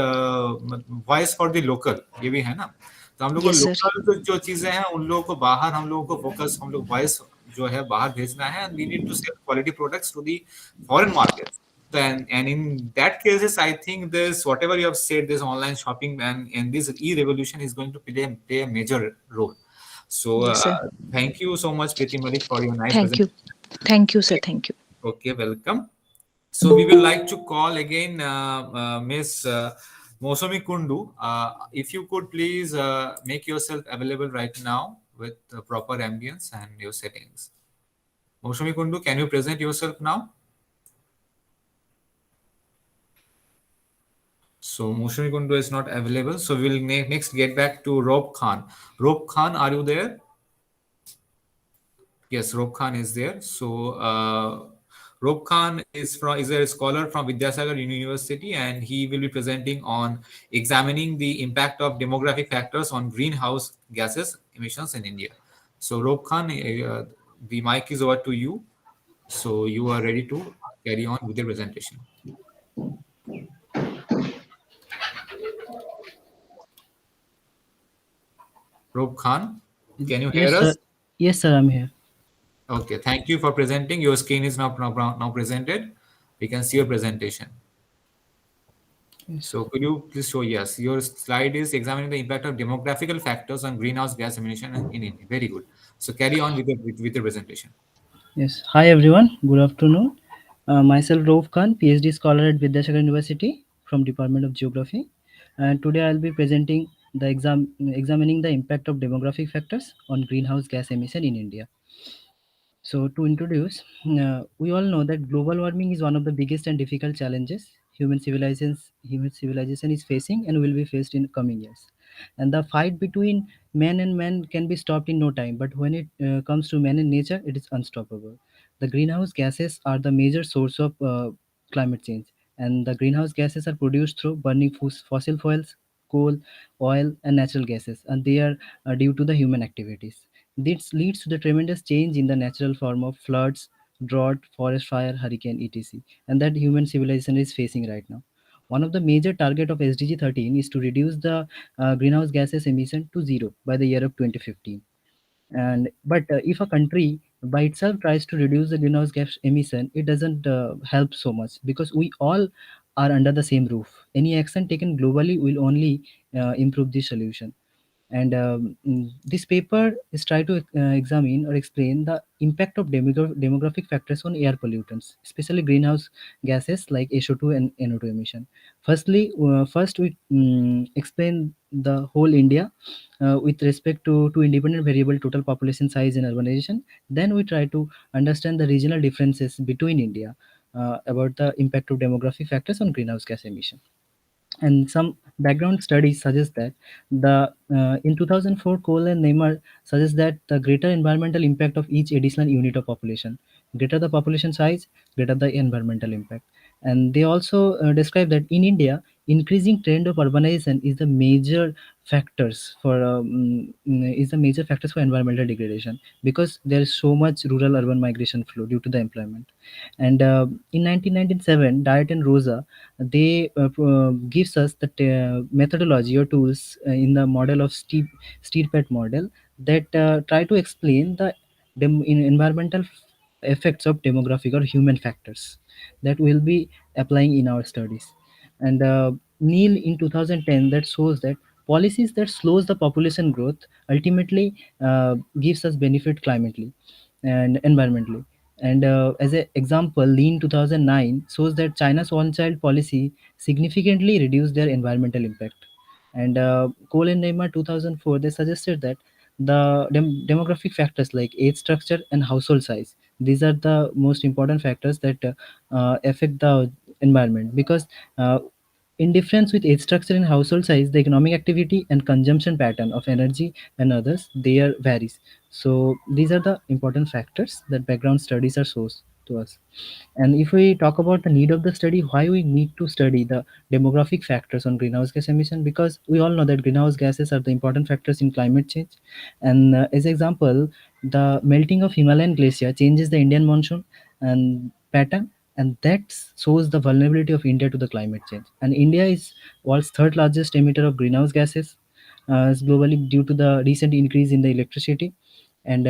[SPEAKER 1] voice for the local, ये भी है ना। तो हम लोग को
[SPEAKER 5] Yes, sir.
[SPEAKER 1] लोकल जो चीजें हैं उन लोगों को बाहर हम लोगों को फोकस, हम लोग वॉइस जो है बाहर भेजना है, and we need to sell quality products to the foreign markets. Then, and in that cases, I think this whatever you have said, this online shopping and this e-revolution is going to play a major role. So
[SPEAKER 5] Yes, sir.
[SPEAKER 1] thank you so much, Preeti Malik, for your nice
[SPEAKER 5] Thank you.
[SPEAKER 1] presentation.
[SPEAKER 5] Thank you, sir. Thank you.
[SPEAKER 1] Okay, welcome. So we will like to call again Miss Mosomi Kundu. If you could please make yourself available right now with the proper ambience and your settings. Mosomi Kundu, can you present yourself now? So Moshmi Kundu is not available. So we will next get back to Rob Khan. Rob Khan, are you there? Yes, Rob Khan is there. So Rob Khan is a scholar from Vidyasagar University, and he will be presenting on examining the impact of demographic factors on greenhouse gases emissions in India. So Rob Khan, the mic is over to you. So you are ready to carry on with the presentation. Rob Khan, can you hear
[SPEAKER 6] Yes,
[SPEAKER 1] us?
[SPEAKER 6] sir. Yes, sir, I'm here.
[SPEAKER 1] Okay, thank you for presenting. Your screen is now presented. We can see your presentation.
[SPEAKER 6] Yes.
[SPEAKER 1] So could you please show, yes, your slide is examining the impact of demographical factors on greenhouse gas emission in India. Very good. So carry on with the presentation.
[SPEAKER 6] Yes. Hi, everyone. Good afternoon. Myself, Rauf Khan, PhD scholar at Vidyasagar University from Department of Geography. And today I'll be presenting examining the impact of demographic factors on greenhouse gas emission in India. So, to introduce, we all know that global warming is one of the biggest and difficult challenges human civilization is facing and will be faced in coming years. And the fight between man and man can be stopped in no time, but when it comes to man and nature, it is unstoppable. The greenhouse gases are the major source of climate change, and the greenhouse gases are produced through burning fossil fuels, coal, oil, and natural gases, and they are due to the human activities. This leads to the tremendous change in the natural form of floods, drought, forest fire, hurricane, etc., and that human civilization is facing right now. One of the major target of SDG 13 is to reduce the greenhouse gases emission to zero by the year of 2015. And but if a country by itself tries to reduce the greenhouse gas emission, it doesn't help so much, because we all are under the same roof. Any action taken globally will only improve the solution. And this paper is try to examine or explain the impact of demographic factors on air pollutants, especially greenhouse gases like SO2 and NO2 emission. First we explain the whole India with respect to two independent variable: total population size and urbanization. Then we try to understand the regional differences between India about the impact of demographic factors on greenhouse gas emission. And some background studies suggest that the in 2004, Cole and Neymar suggest that the greater environmental impact of each additional unit of population, greater the population size, greater the environmental impact. And they also describe that in India, increasing trend of urbanization is the major factors for environmental degradation, because there is so much rural urban migration flow due to the employment. And in 1997, Diet and Rosa, they gives us the methodology or tools in the model of Steerpet model that try to explain the environmental effects of demographic or human factors that we'll be applying in our studies. And Neil in 2010 that shows that policies that slows the population growth ultimately gives us benefit climately and environmentally. And as an example, Lean 2009 shows that China's one-child policy significantly reduced their environmental impact. And Cole and Neymar 2004, they suggested that the demographic factors like age structure and household size, these are the most important factors that affect the environment, because in difference with age structure and household size, the economic activity and consumption pattern of energy and others, they are varies. So these are the important factors that background studies are sourced to us. And if we talk about the need of the study, why we need to study the demographic factors on greenhouse gas emission, because we all know that greenhouse gases are the important factors in climate change. And as example, the melting of Himalayan glacier changes the Indian monsoon and pattern, and that shows the vulnerability of India to the climate change. And India is world's third largest emitter of greenhouse gases globally due to the recent increase in the electricity. And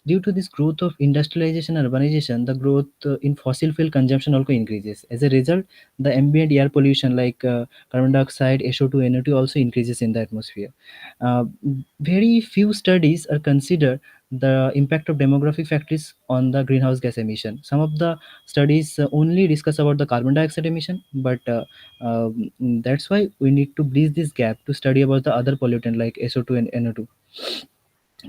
[SPEAKER 6] due to this growth of industrialization and urbanization, the growth in fossil fuel consumption also increases. As a result, the ambient air pollution like carbon dioxide, SO2, NO2 also increases in the atmosphere. Uh, Very few studies are considered the impact of demographic factors on the greenhouse gas emission. Some of the studies only discuss about the carbon dioxide emission, but that's why we need to bridge this gap to study about the other pollutant like SO2 and NO2.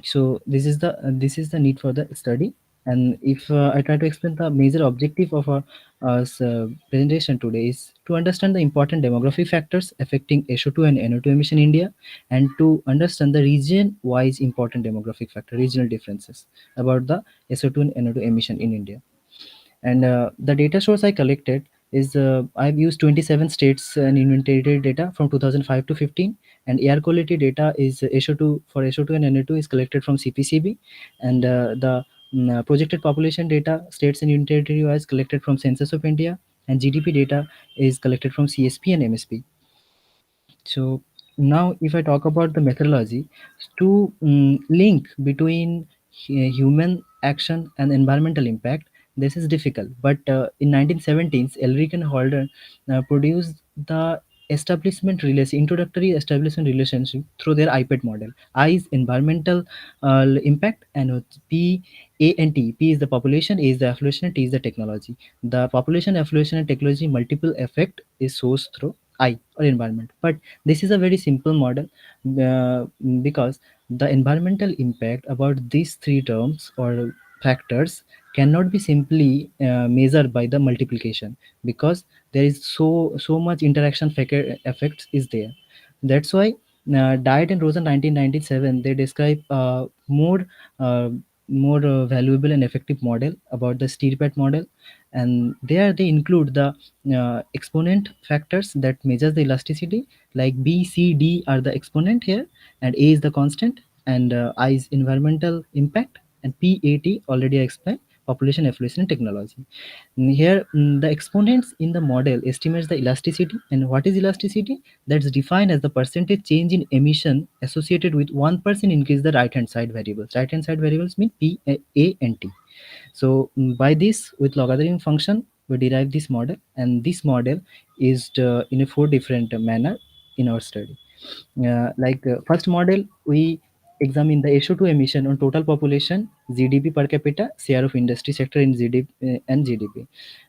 [SPEAKER 6] So this is the need for the study. And if I try to explain the major objective of our presentation today is to understand the important demographic factors affecting SO2 and NO2 emission in India, and to understand the region wise important demographic factor regional differences about the SO2 and NO2 emission in India. And the data source I collected is I've used 27 states and inventory data from 2005 to 15. And air quality data is SO2 and NO2 is collected from CPCB. And the projected population data, states and union territory wise, collected from Census of India. And GDP data is collected from CSP and MSP. So now, if I talk about the methodology to link between human action and environmental impact, this is difficult. But in 1970s, Elric and Holden produced the introductory establishment relationship through their IPET model. I is environmental impact, and P, A and T. P is the population, A is the affluation, and T is the technology. The population, affluation, and technology multiple effect is sourced through I, or environment. But this is a very simple model, because the environmental impact about these three terms or factors cannot be simply measured by the multiplication, because there is so much interaction factor effects is there. That's why Diet and Rosen 1997 they describe uh, more valuable and effective model about the Stirpat model, and there they include the exponent factors that measures the elasticity, like B, C, D are the exponent here, and A is the constant, and I is environmental impact, and PAT already I explained, population, affluence, and technology. Here, the exponents in the model estimates the elasticity. And what is elasticity? That's defined as the percentage change in emission associated with 1% increase the right-hand side variables. Right-hand side variables mean P, A, and T. So by this, with logarithm function, we derive this model, and this model is in a four different manner in our study. First model, we examine the SO2 emission on total population, GDP per capita, share of industry sector in GDP and GDP.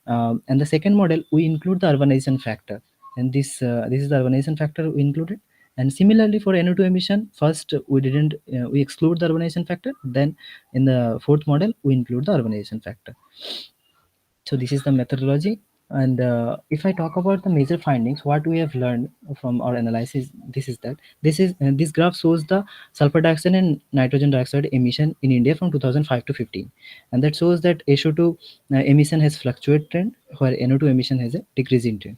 [SPEAKER 6] And the second model, we include the urbanization factor, and this is the urbanization factor we included. And similarly for NO2 emission, first we didn't we exclude the urbanization factor. Then in the fourth model, we include the urbanization factor. So this is the methodology. And if I talk about the major findings, what we have learned from our analysis, this graph shows the sulfur dioxide and nitrogen dioxide emission in India from 2005 to 15, and that shows that SO2 emission has fluctuated trend, where NO2 emission has a decreasing trend.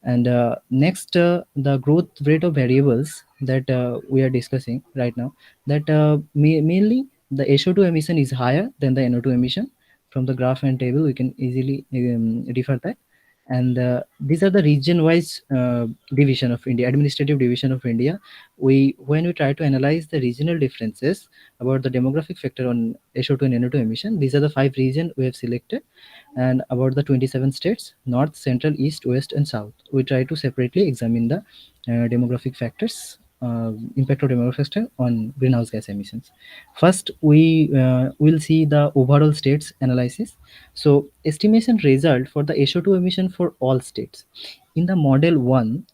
[SPEAKER 6] And next, the growth rate of variables that we are discussing right now, that mainly the SO2 emission is higher than the NO2 emission. From the graph and table, we can easily refer that. And these are the region-wise division of India, administrative division of India. When we try to analyze the regional differences about the demographic factor on SO2 and NO2 emission, these are the 5 regions we have selected. And about the 27 states, north, central, east, west, and south, we try to separately examine the demographic factors, impact of demographic factor on greenhouse gas emissions. First, we will see the overall states analysis. So estimation result for the SO2 emission for all states. In the model 1,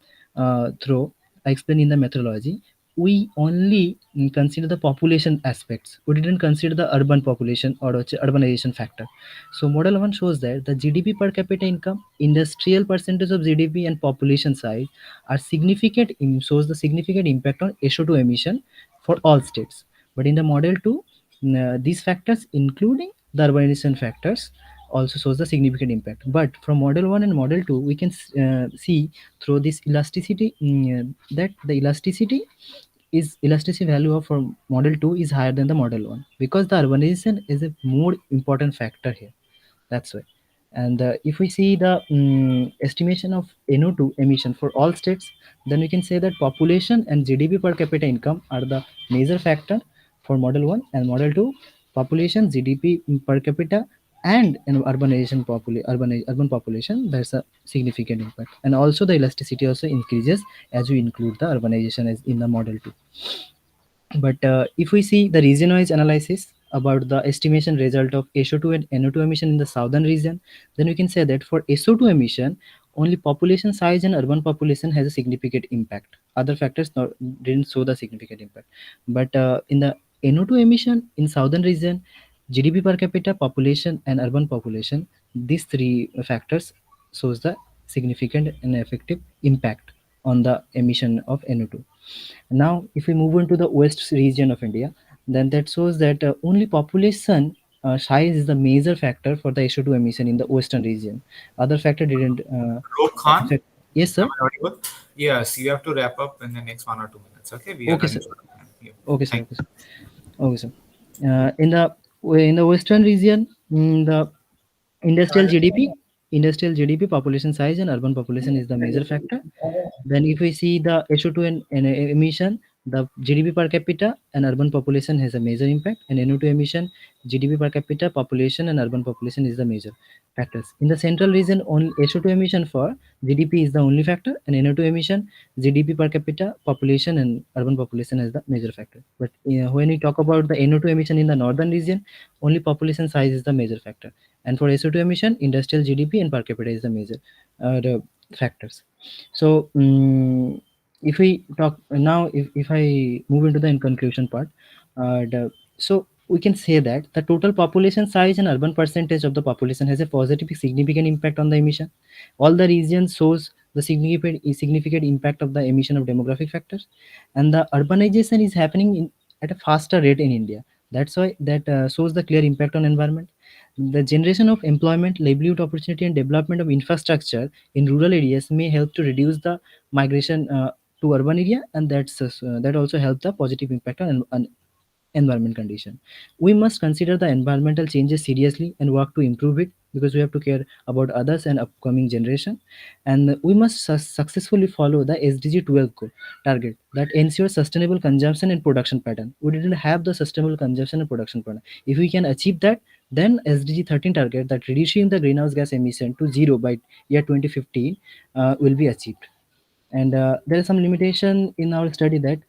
[SPEAKER 6] through I explain in the methodology, we only consider the population aspects. We didn't consider the urban population or urbanization factor. So model 1 shows that the GDP per capita income, industrial percentage of GDP, and population size are significant, shows the significant impact on SO2 emission for all states. But in the model 2, these factors, including the urbanization factors, also shows the significant impact. But from model 1 and model 2, we can see through this elasticity, that the elasticity value of for model 2 is higher than the model 1, because the urbanization is a more important factor here. That's why. And if we see the estimation of NO2 emission for all states, then we can say that population and GDP per capita income are the major factor for model 1, and model 2, population, GDP per capita, and an urban population, there's a significant impact. And also the elasticity also increases as we include the urbanization as in the model 2. But if we see the region-wise analysis about the estimation result of SO2 and NO2 emission in the southern region, then we can say that for SO2 emission, only population size and urban population has a significant impact. Other factors didn't show the significant impact. But in the NO2 emission in southern region, GDP per capita, population, and urban population, these three factors shows the significant and effective impact on the emission of NO2. Now, if we move into the west region of India, then that shows that only population size is the major factor for the SO2 emission in the western region. Other factor didn't.
[SPEAKER 1] Rohit Khan,
[SPEAKER 6] affect. Yes, sir.
[SPEAKER 1] am I audible? Yes, you have to wrap up in the next 1 or 2 minutes. Okay, we are
[SPEAKER 6] Okay,
[SPEAKER 1] running
[SPEAKER 6] sir.
[SPEAKER 1] short of time. Yeah.
[SPEAKER 6] Okay, sir.
[SPEAKER 1] Thank
[SPEAKER 6] Okay, sir. Okay, sir. In the western region, the industrial GDP, population size, and urban population is the major factor. Then if we see the SO2 and emission, the GDP per capita and urban population has a major impact, and NO2 emission, GDP per capita, population, and urban population is the major factors. In the central region, only SO2 emission for GDP is the only factor, and NO2 emission, GDP per capita, population, and urban population is the major factor. But when we talk about the NO2 emission in the northern region, only population size is the major factor. And for SO2 emission, industrial GDP and per capita is the major. factors. So if we talk now, if I move into the in conclusion part, so we can say that the total population size and urban percentage of the population has a positive significant impact on the emission. All the regions shows the significant impact of the emission of demographic factors, and the urbanization is happening at a faster rate in India. That's why that shows the clear impact on environment. The generation of employment, livelihood opportunity, and development of infrastructure in rural areas may help to reduce the migration to urban area, and that also help the positive impact on environment condition. We must consider the environmental changes seriously and work to improve it, because we have to care about others and upcoming generation. And we must successfully follow the SDG 12 target that ensures sustainable consumption and production pattern. We didn't have the sustainable consumption and production pattern. If we can achieve that, then SDG 13 target that reducing the greenhouse gas emission to zero by year 2015 will be achieved. And there is some limitation in our study that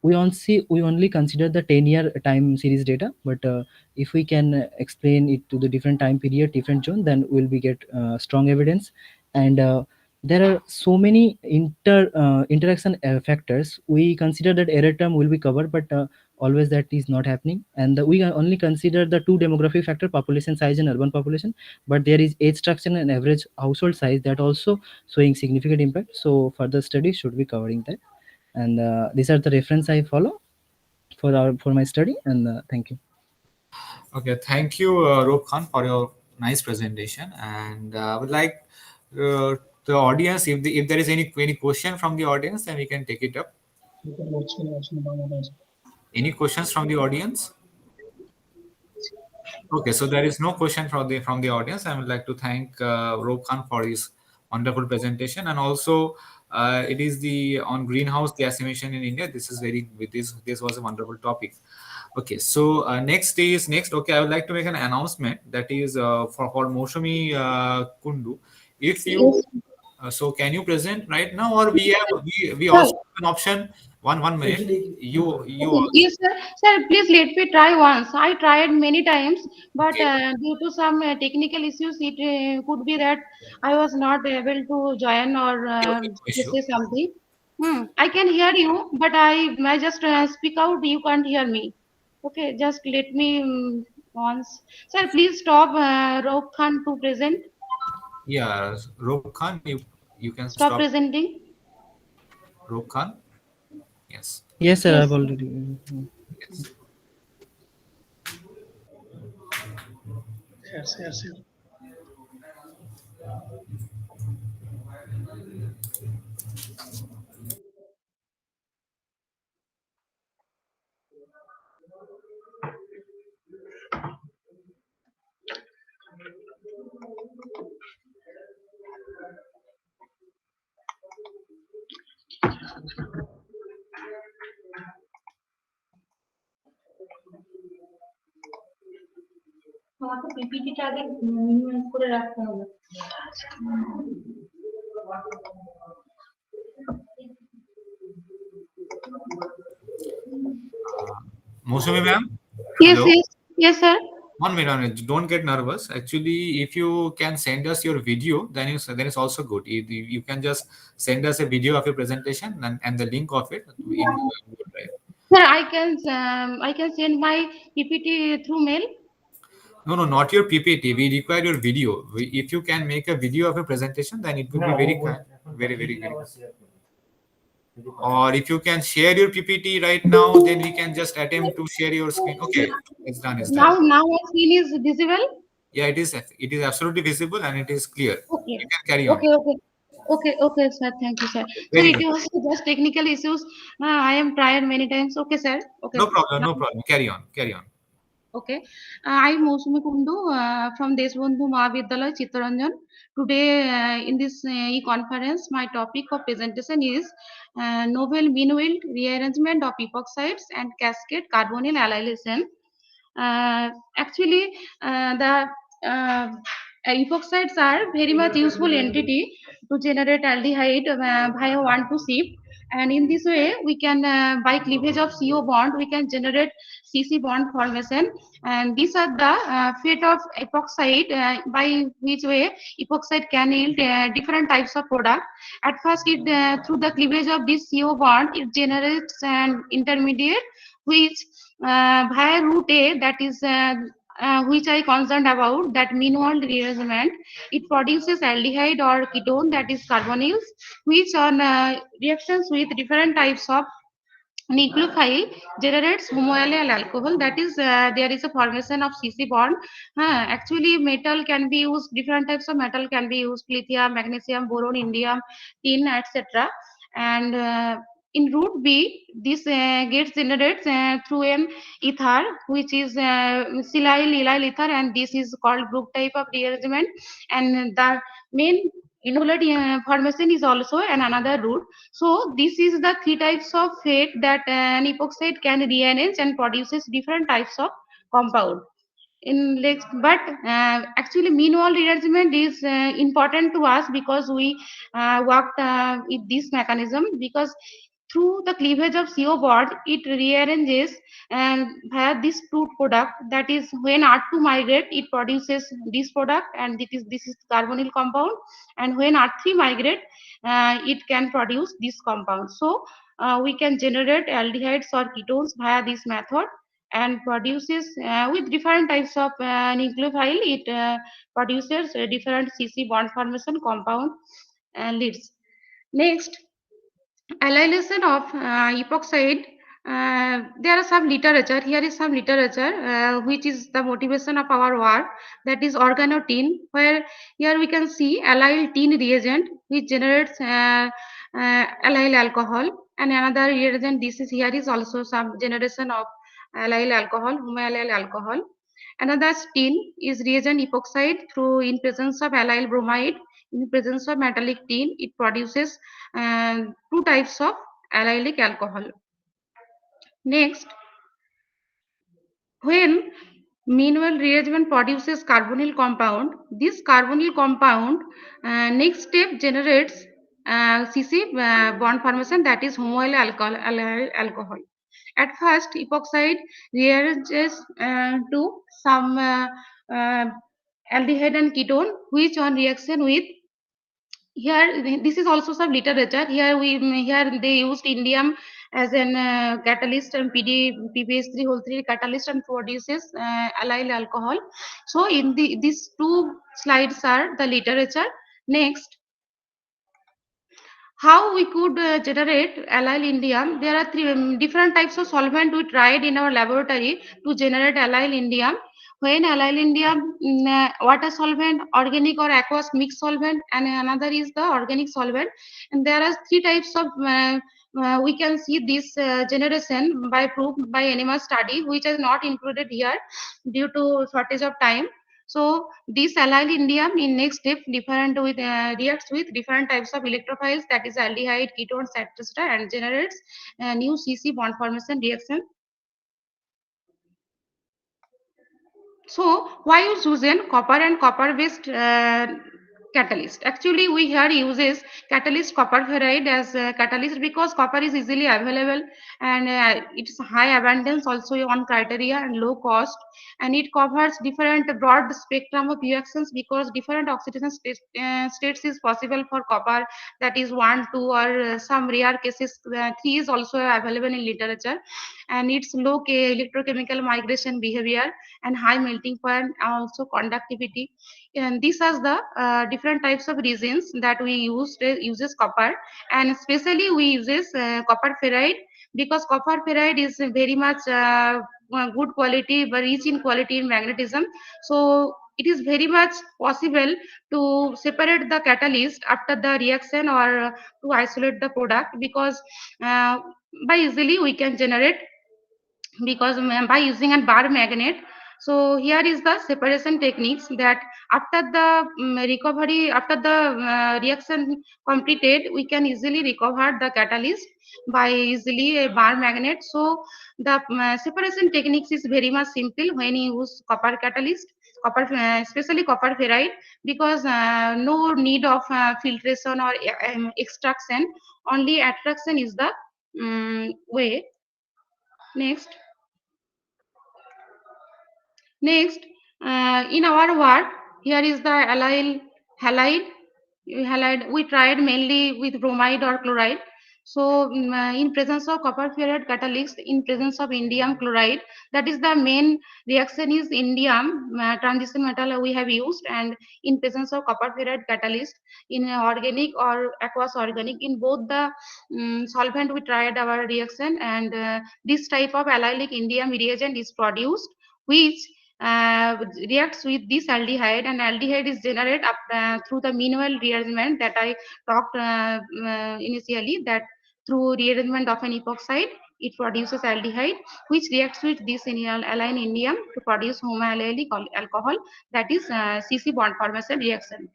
[SPEAKER 6] we only consider the 10-year time series data, but if we can explain it to the different time period, different zone, then we'll be get strong evidence. And there are so many interaction factors. We consider that error term will be covered, but always that is not happening. And we only consider the two demographic factor, population size and urban population, but there is age structure and average household size that also showing significant impact. So further studies should be covering that. And these are the reference I follow for my study. And thank you.
[SPEAKER 1] Okay, thank you, Roop Khan, for your nice presentation. And I would like the audience, if there is any question from the audience, then we can take it up. Any questions from the audience? Okay, so there is no question from the audience. I would like to thank Roop Khan for his wonderful presentation, and also it is the on greenhouse gas emission in India. This was a wonderful topic. Okay, so next. Okay, I would like to make an announcement that is for Moshumi Kundu. If you so can you present right now, or we also have an option. One minute. You
[SPEAKER 4] Okay, yes, sir. Sir, please let me try once. I tried many times, but
[SPEAKER 1] okay?
[SPEAKER 4] due to some technical issues, it could be that I was not able to join or
[SPEAKER 1] Okay, no
[SPEAKER 4] to
[SPEAKER 1] issue.
[SPEAKER 4] say something. I can hear you, but I just speak out. You can't hear me. Okay, just let me once. Sir, please stop Rob Khan to present.
[SPEAKER 1] Yeah, Rob Khan, you can
[SPEAKER 4] Stop
[SPEAKER 1] stop.
[SPEAKER 4] presenting.
[SPEAKER 1] Rob Khan. Yes.
[SPEAKER 6] Yes, sir. I've
[SPEAKER 4] Yes.
[SPEAKER 6] already.
[SPEAKER 1] Yes.
[SPEAKER 4] তোমাকে পিপিটিটা আগে minimise করে রাখতে হবে।
[SPEAKER 1] Mosumi ma'am.
[SPEAKER 4] Yes,
[SPEAKER 1] Hello.
[SPEAKER 4] yes, yes, sir.
[SPEAKER 1] 1 minute. Don't get nervous. Actually, if you can send us your video, then it's also good. You can just send us a video of your presentation and the link of it in Google Drive.
[SPEAKER 4] Sir, I can send my PPT through mail.
[SPEAKER 1] No, not your PPT. We require your video. If you can make a video of a presentation, then it will be very very good. Or if you can share your PPT right now, then we can just attempt to share your screen. Okay, it's done. It's done.
[SPEAKER 4] Now my screen is visible.
[SPEAKER 1] Yeah, it is. It is absolutely visible and it is clear.
[SPEAKER 4] Okay,
[SPEAKER 1] You can carry on.
[SPEAKER 4] okay, sir. Thank you, sir. Sir,
[SPEAKER 1] Very
[SPEAKER 4] it
[SPEAKER 1] good.
[SPEAKER 4] was just technical issues. I am tried many times. Okay, sir. Okay.
[SPEAKER 1] No problem. No problem. Carry on. Carry on.
[SPEAKER 4] Okay. I am Mousumi Kundu from Deshbandhu Mahavidyalaya, Chittaranjan. Today, in this e-conference, my topic of presentation is novel mean wield rearrangement of epoxides and cascade carbonyl alylation. Actually, the epoxides are very much useful entity to generate aldehyde via 1,2 shift, And in this way, we can, by cleavage of CO bond, we can generate CC bond formation. And these are the fate of epoxide, by which way epoxide can yield different types of product. At first, it through the cleavage of this CO bond, it generates an intermediate which via route A, that is which I concerned about, that mean wall rearrangement, it produces aldehyde or ketone, that is carbonyls, which on reactions with different types of nucleophile generates homoallyl alcohol, that is there is a formation of CC bond. Actually metal can be used, different types of metal can be used, lithium, magnesium, boron, indium, tin, etc. And in route B, this gets generated through an ether, which is silyl allyl ether, and this is called Brook type of rearrangement. And the main innocular formation is also an another route. So this is the three types of fate that an epoxide can rearrange and produces different types of compound. In next, but actually mean wall rearrangement is important to us because we worked with this mechanism, because through the cleavage of CO bond, it rearranges and via this fruit product, that is when R2 migrate, it produces this product, and this is carbonyl compound. And when R3 migrate, it can produce this compound. So we can generate aldehydes or ketones via this method, and produces with different types of nucleophile, it produces different CC bond formation compound leads. Next, annihilation of epoxide. There are some literature. Here is some literature which is the motivation of our work, that is organotine, where here we can see allyl tin reagent which generates allyl alcohol, and another reagent, this is here is also some generation of allyl alcohol, homoallyl alcohol. Another tin is reagent epoxide through in presence of allyl bromide. In presence of metallic tin, it produces two types of allylic alcohol. Next, when mineral rearrangement produces carbonyl compound, this carbonyl compound next step generates CC bond formation, that is homoallyl alcohol. At first, epoxide rearranges to some aldehyde and ketone, which on reaction with, here this is also some literature. Here they used indium as an catalyst, and PbS3 catalyst, and produces allyl alcohol. So in these two slides are the literature. Next, how we could generate allyl indium. There are three different types of solvent we tried in our laboratory to generate allyl indium. When allyl indium, water solvent, organic or aqueous mixed solvent, and another is the organic solvent. And there are three types of we can see this generation by proof by animal study, which is not included here due to shortage of time. So this allyl indium in next step different with reacts with different types of electrophiles, that is aldehyde, ketones, etc., and generates new CC bond formation reaction. So why use chosen copper and copper based catalyst? Actually, we here uses catalyst copper ferrite as a catalyst because copper is easily available, and it's high abundance also on criteria and low cost, and it covers different broad spectrum of reactions because different oxidation states is possible for copper, that is 1, 2, or some rare cases 3 is also available in literature, and its low electrochemical migration behavior and high melting point, also conductivity. And these are the different types of resins that we uses copper, and especially we uses copper ferrite because copper ferrite is very much good quality but rich in quality in magnetism. So it is very much possible to separate the catalyst after the reaction or to isolate the product, because by easily we can generate, because by using a bar magnet. So here is the separation techniques, that after the recovery, after the reaction completed, we can easily recover the catalyst by easily a bar magnet. So the separation techniques is very much simple when you use copper catalyst. copper, especially copper ferrite, because no need of filtration or extraction, only attraction is the way. Next, in our work, here is the halide. We tried mainly with bromide or chloride. So, in presence of copper ferrite catalyst, in presence of indium chloride, that is the main reaction is indium transition metal we have used, and in presence of copper ferrite catalyst, in organic or aqueous organic, in both the solvent we tried our reaction, and this type of allylic indium reagent is produced, which reacts with this aldehyde, and aldehyde is generated through the mineral rearrangement that I talked initially, that through rearrangement of an epoxide it produces aldehyde, which reacts with this allyl indium to produce homoallylic alcohol, that is CC bond formation reaction.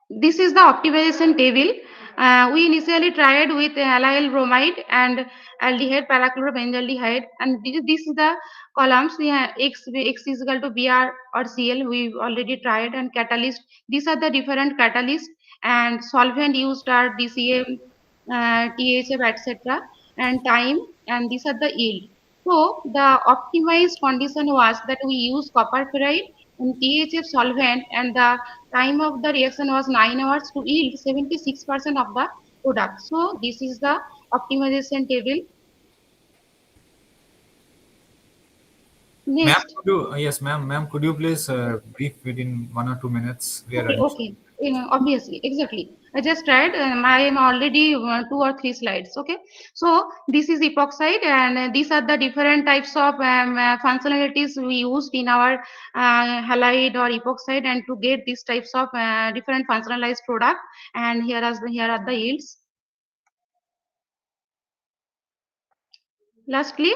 [SPEAKER 4] This is the optimization table. We initially tried with allyl bromide and aldehyde parachlorobenzaldehyde, and this is the columns. We have X is equal to Br or Cl. We already tried, and catalyst. These are the different catalysts, and solvent used are DCM, THF, etc. and time, and these are the yield. So the optimized condition was that we use copper ferrite and THF solvent, and the time of the reaction was 9 hours to yield 76% of the product. So this is the optimization table.
[SPEAKER 1] Ma'am,
[SPEAKER 4] Next.
[SPEAKER 1] yes, ma'am, could you please brief within 1 or 2 minutes? We are
[SPEAKER 4] Okay,
[SPEAKER 1] running.
[SPEAKER 4] okay. Obviously, exactly. I just tried. I am already 2 or 3 slides. Okay, so this is epoxide, and these are the different types of functionalities we used in our halide or epoxide, and to get these types of different functionalized product. And here are the yields. Lastly,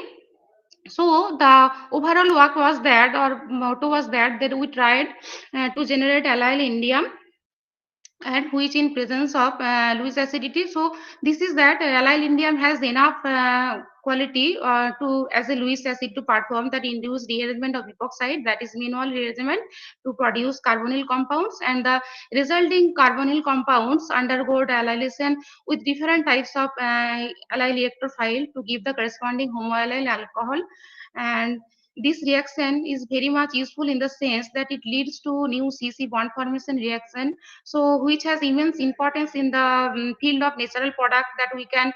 [SPEAKER 4] so the overall work was that, or motto was that we tried to generate allyl indium, and which in presence of Lewis acidity. So this is that allyl indium has enough quality to as a Lewis acid to perform that induced rearrangement of epoxide, that is minimal rearrangement, to produce carbonyl compounds, and the resulting carbonyl compounds undergo dialylation with different types of allyl electrophile to give the corresponding homoallyl alcohol. And this reaction is very much useful in the sense that it leads to new CC bond formation reaction, so which has immense importance in the field of natural product that we can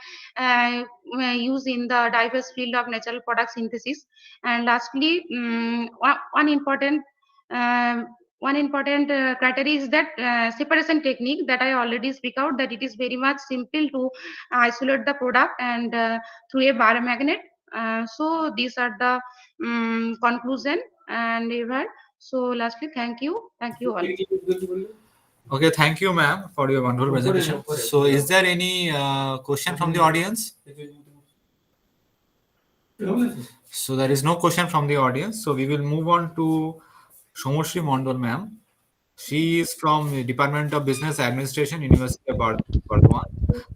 [SPEAKER 4] use in the diverse field of natural product synthesis. And lastly, one important criteria is that separation technique that I already speak out, that it is very much simple to isolate the product, and through a bar magnet. So these are the conclusion and ever. So lastly, thank you all.
[SPEAKER 1] Okay, thank you, ma'am, for your wonderful presentation. So, is there any question from the audience? So, there is no question from the audience. So, we will move on to Shomoshri Mondol, ma'am. She is from the Department of Business Administration, University of Bardhaman,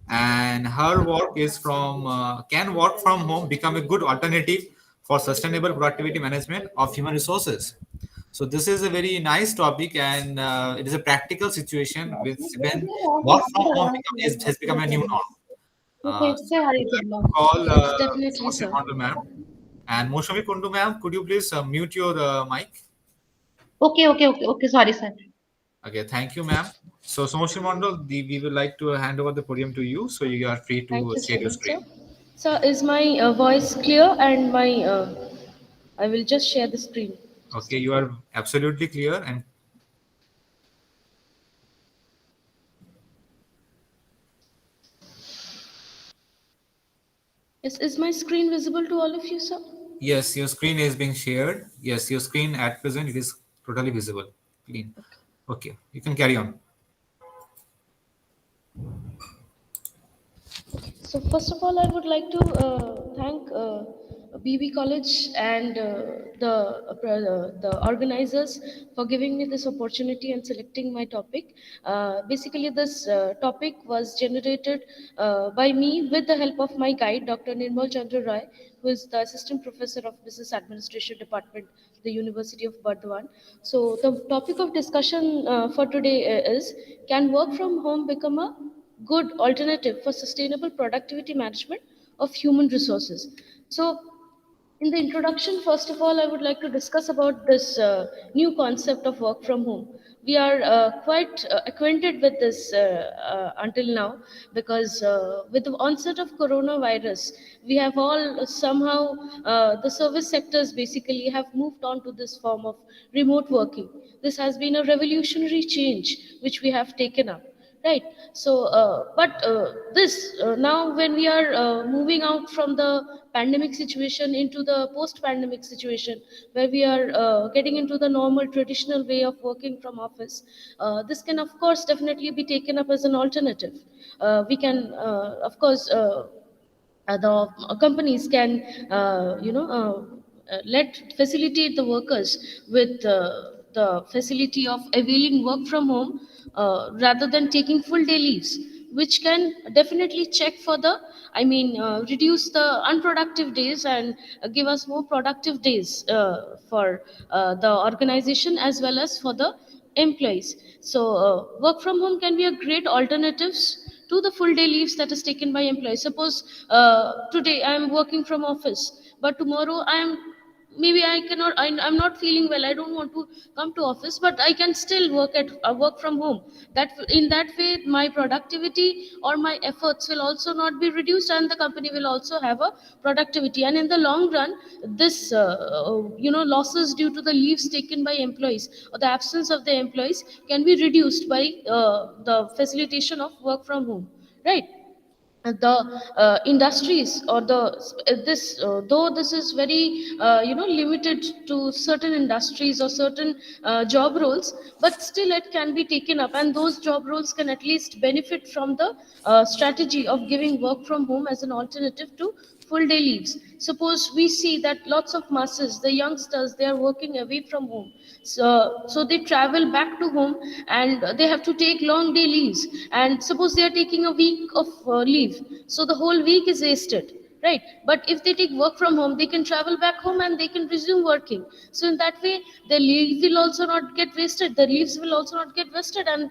[SPEAKER 1] and her work is from can work from home become a good alternative for sustainable productivity management of human resources? So this is a very nice topic, and it is a practical situation with when work from home has become a new norm. So I would like to call
[SPEAKER 7] Definitely,
[SPEAKER 1] Moshmi
[SPEAKER 7] sir.
[SPEAKER 1] Kundu ma'am. And Moshmi Kundu ma'am, could you please mute your mic?
[SPEAKER 4] Okay. Sorry, sir.
[SPEAKER 1] Okay, thank you, ma'am. So, Somoshri Mondal, we would like to hand over the podium to you, so you are free
[SPEAKER 7] Thank
[SPEAKER 1] to
[SPEAKER 7] you
[SPEAKER 1] share
[SPEAKER 7] so
[SPEAKER 1] your
[SPEAKER 7] much,
[SPEAKER 1] screen.
[SPEAKER 7] sir. So, is my voice clear? And my I will just share the screen.
[SPEAKER 1] Okay, you are absolutely clear. And
[SPEAKER 7] Is my screen visible to all of you, sir?
[SPEAKER 1] yes, your screen is being shared. Yes, your screen at present it is totally visible, clean. Okay, you can carry on.
[SPEAKER 7] So first of all, I would like to thank BB College and the organizers for giving me this opportunity and selecting my topic. Basically, this topic was generated by me with the help of my guide, Dr. Nirmal Chandra Rai, who is the Assistant Professor of Business Administration Department, the University of Burdwan. So, the topic of discussion for today is, can work from home become a good alternative for sustainable productivity management of human resources? So, in the introduction, first of all, I would like to discuss about this new concept of work from home. We are quite acquainted with this until now, because with the onset of coronavirus, we have all somehow, the service sectors basically have moved on to this form of remote working. This has been a revolutionary change which we have taken up, right? So but this now when we are moving out from the pandemic situation into the post pandemic situation, where we are getting into the normal traditional way of working from office, this can of course definitely be taken up as an alternative. We can of course the companies can let facilitate the workers with the facility of availing work from home, rather than taking full day leaves, which can definitely check for the, reduce the unproductive days and give us more productive days for the organization as well as for the employees. So work from home can be a great alternatives to the full day leaves that is taken by employees. Suppose today I am working from office, but tomorrow I am, maybe I cannot, I'm not feeling well, I don't want to come to office, but I can still work from home. That in that way my productivity or my efforts will also not be reduced, and the company will also have a productivity. And in the long run, this losses due to the leaves taken by employees or the absence of the employees can be reduced by the facilitation of work from home, right? The industries or the this though this is very limited to certain industries or certain job roles, but still it can be taken up, and those job roles can at least benefit from the strategy of giving work from home as an alternative to full day leaves. Suppose we see that lots of masses, the youngsters, they are working away from home, so they travel back to home and they have to take long day leaves, and suppose they are taking a week of leave, so the whole week is wasted, right? But if they take work from home, they can travel back home and they can resume working. So in that way their leave will also not get wasted, their leaves will also not get wasted, and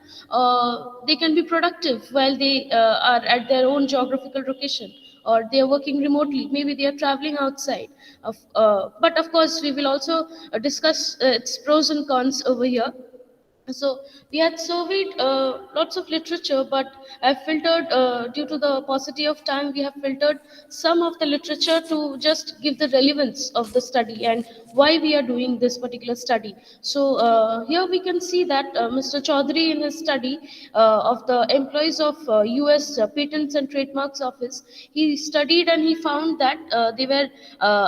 [SPEAKER 7] they can be productive while they are at their own geographical location, or they are working remotely, maybe they are traveling outside but of course we will also discuss its pros and cons over here. So we had surveyed lots of literature, but I've filtered, due to the paucity of time, we have filtered some of the literature to just give the relevance of the study and why we are doing this particular study. So here we can see that Mr. Chaudhary, in his study of the employees of US Patents and Trademarks Office, he studied and he found that they were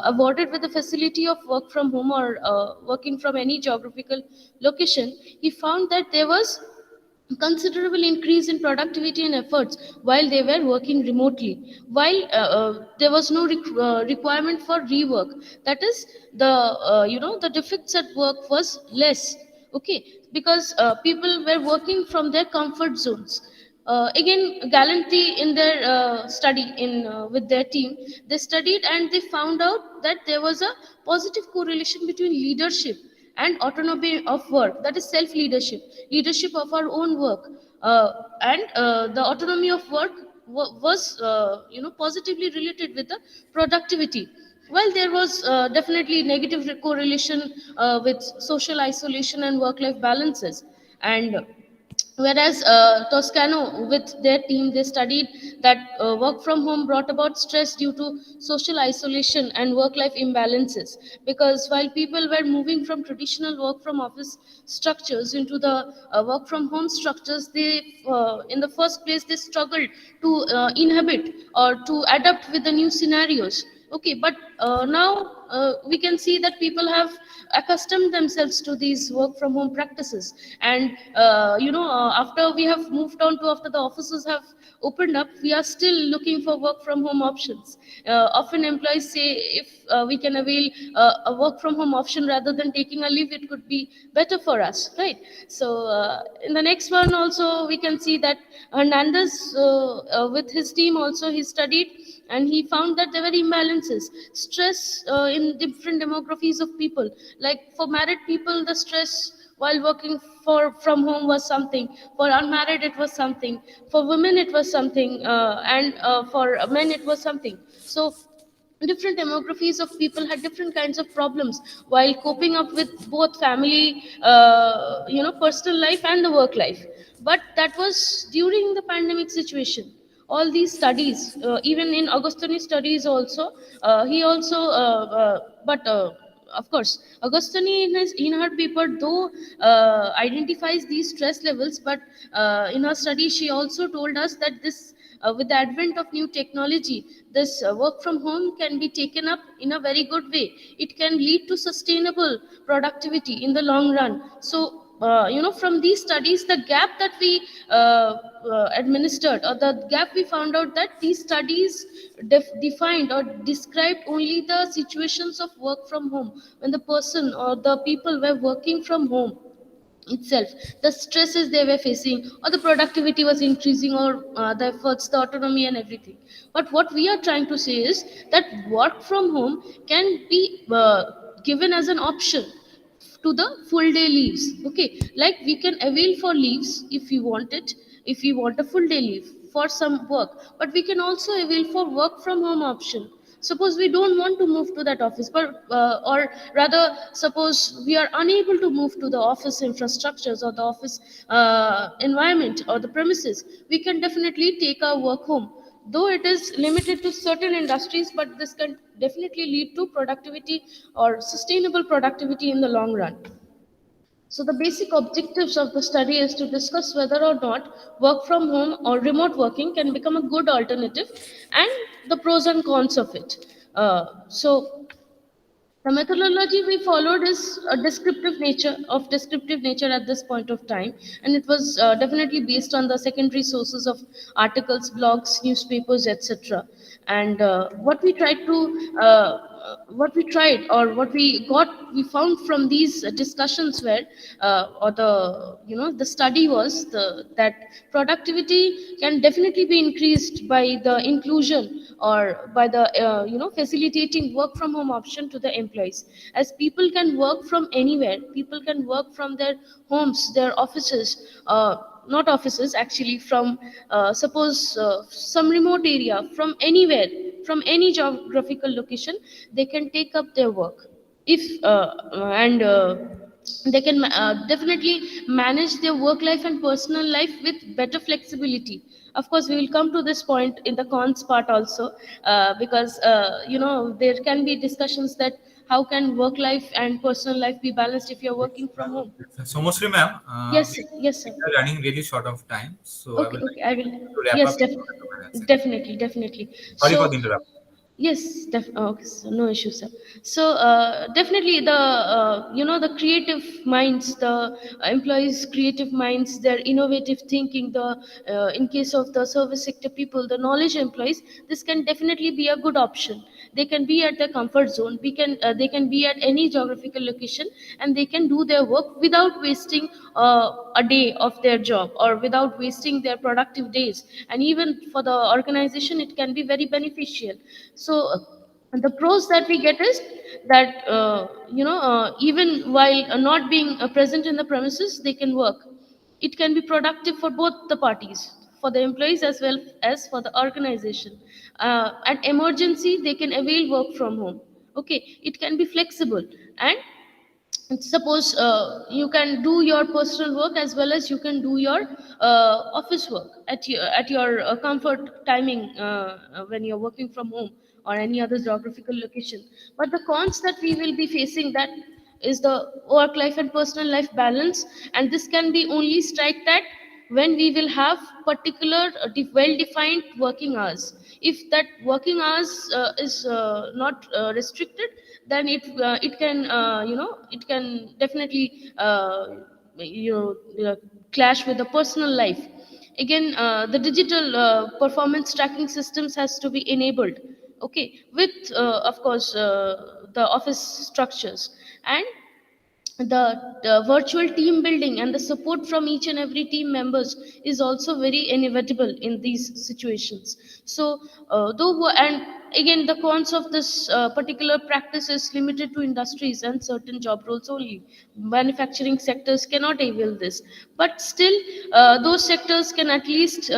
[SPEAKER 7] awarded with the facility of work from home or working from any geographical location. He found that there was considerable increase in productivity and efforts while they were working remotely, while there was no requirement for rework. That is, the the defects at work was less, okay, because people were working from their comfort zones. Again, gallantly in their study in with their team, they studied and they found out that there was a positive correlation between leadership and autonomy of work, that is self leadership, leadership of our own work, and the autonomy of work was positively related with the productivity, while there was definitely negative correlation with social isolation and work life balances. And whereas Toscano with their team, they studied that work from home brought about stress due to social isolation and work life imbalances, because while people were moving from traditional work from office structures into the work from home structures, they in the first place they struggled to inhabit or to adapt with the new scenarios. Okay, but now we can see that people have accustomed themselves to these work from home practices, and after we have moved on to after the offices have opened up, we are still looking for work from home options. Often employees say if we can avail a work from home option rather than taking a leave, it could be better for us, right? So in the next one also we can see that Hernandez with his team also he studied, and he found that there were imbalances, stress in different demographies of people. Like for married people, the stress while working from home was something. For unmarried, it was something. For women, it was something, and for men, it was something. So different demographies of people had different kinds of problems while coping up with both family, personal life and the work life. But that was during the pandemic situation. All these studies, even in Agostini studies also, he also but of course Agostini in her paper though identifies these stress levels, but in her study she also told us that this with the advent of new technology, this work from home can be taken up in a very good way. It can lead to sustainable productivity in the long run. So from these studies, the gap that we administered, or the gap we found out, that these studies defined or described only the situations of work from home, when the person or the people were working from home itself, the stresses they were facing, or the productivity was increasing, or the efforts, the autonomy and everything. But what we are trying to say is that work from home can be given as an option to the full day leaves. Okay, like we can avail for leaves if we want it, if we want a full day leave for some work, but we can also avail for work from home option. Suppose we don't want to move to that office, but or rather suppose we are unable to move to the office infrastructures or the office environment or the premises, we can definitely take our work home, though it is limited to certain industries, but this can definitely lead to productivity or sustainable productivity in the long run. So the basic objectives of the study is to discuss whether or not work from home or remote working can become a good alternative, and the pros and cons of it. So the methodology we followed is a descriptive nature at this point of time, and it was definitely based on the secondary sources of articles, blogs, newspapers, etc. And what we tried or what we found from these discussions were, or the study was that productivity can definitely be increased by the inclusion or by the facilitating work from home option to the employees, as people can work from anywhere, people can work from their homes, their offices, not offices actually, from suppose some remote area, from anywhere, from any geographical location, they can take up their work. If and They can definitely manage their work life and personal life with better flexibility. Of course we will come to this point in the cons part also, because there can be discussions that how can work life and personal life be balanced if you're working from home.
[SPEAKER 1] So, mostly, ma'am,
[SPEAKER 7] Yes, yes,
[SPEAKER 1] we
[SPEAKER 7] sir.
[SPEAKER 1] are running really short of time, so I
[SPEAKER 7] Okay,
[SPEAKER 1] would like
[SPEAKER 7] okay, I will.
[SPEAKER 1] to wrap
[SPEAKER 7] Yes,
[SPEAKER 1] up in 2 minutes.
[SPEAKER 7] definitely, definitely.
[SPEAKER 1] Sorry for
[SPEAKER 7] So
[SPEAKER 1] the interruption.
[SPEAKER 7] yes, okay, so no issue, sir. So definitely the the creative minds, the employees' creative minds, their innovative thinking, the in case of the service sector people, the knowledge employees, this can definitely be a good option. They can be at their comfort zone. They can be at any geographical location, and they can do their work without wasting a day of their job, or without wasting their productive days. And even for the organization, it can be very beneficial. So the pros that we get is that even while not being present in the premises, they can work. It can be productive for both the parties, for the employees as well as for the organization. At emergency, they can avail work from home. Okay, it can be flexible, and suppose you can do your personal work as well as you can do your office work at your comfort timing, when you're working from home or any other geographical location. But the cons that we will be facing, that is the work life and personal life balance, and this can be only striked at when we will have particular well defined working hours. If that working hours is not restricted, then it can it can definitely clash with the personal life. Again, the digital performance tracking systems has to be enabled, okay, with of course the office structures, and the virtual team building and the support from each and every team members is also very inevitable in these situations. So and again, the cons of this particular practice is limited to industries and certain job roles only. Manufacturing sectors cannot avail this, but still those sectors can at least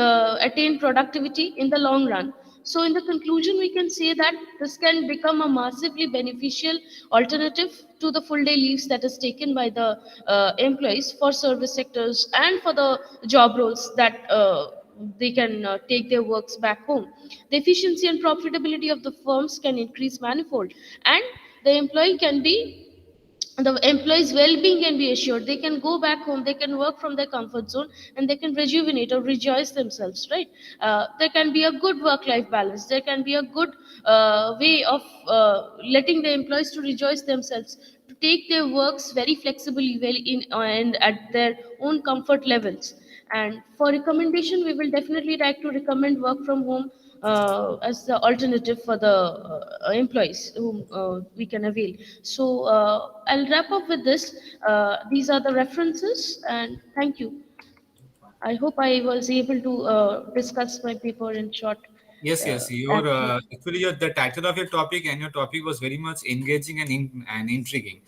[SPEAKER 7] attain productivity in the long run. So, in the conclusion, we can say that this can become a massively beneficial alternative to the full day leaves that is taken by the employees for service sectors and for the job roles that they can take their works back home. The efficiency and profitability of the firms can increase manifold, and the employees well-being can be assured. They can go back home, they can work from their comfort zone, and they can rejuvenate or rejoice themselves, right? There can be a good work-life balance, there can be a good way of letting the employees to rejoice themselves, to take their works very flexibly, well in and at their own comfort levels. And for recommendation, we will definitely like to recommend work from home as the alternative for the employees whom we can avail. So I'll wrap up with this. These are the references, and thank you. I hope I was able to discuss my paper in short.
[SPEAKER 1] Yes,
[SPEAKER 7] Uh,
[SPEAKER 1] yes. Your
[SPEAKER 7] action.
[SPEAKER 1] actually the title of your topic and your topic was very much engaging and intriguing.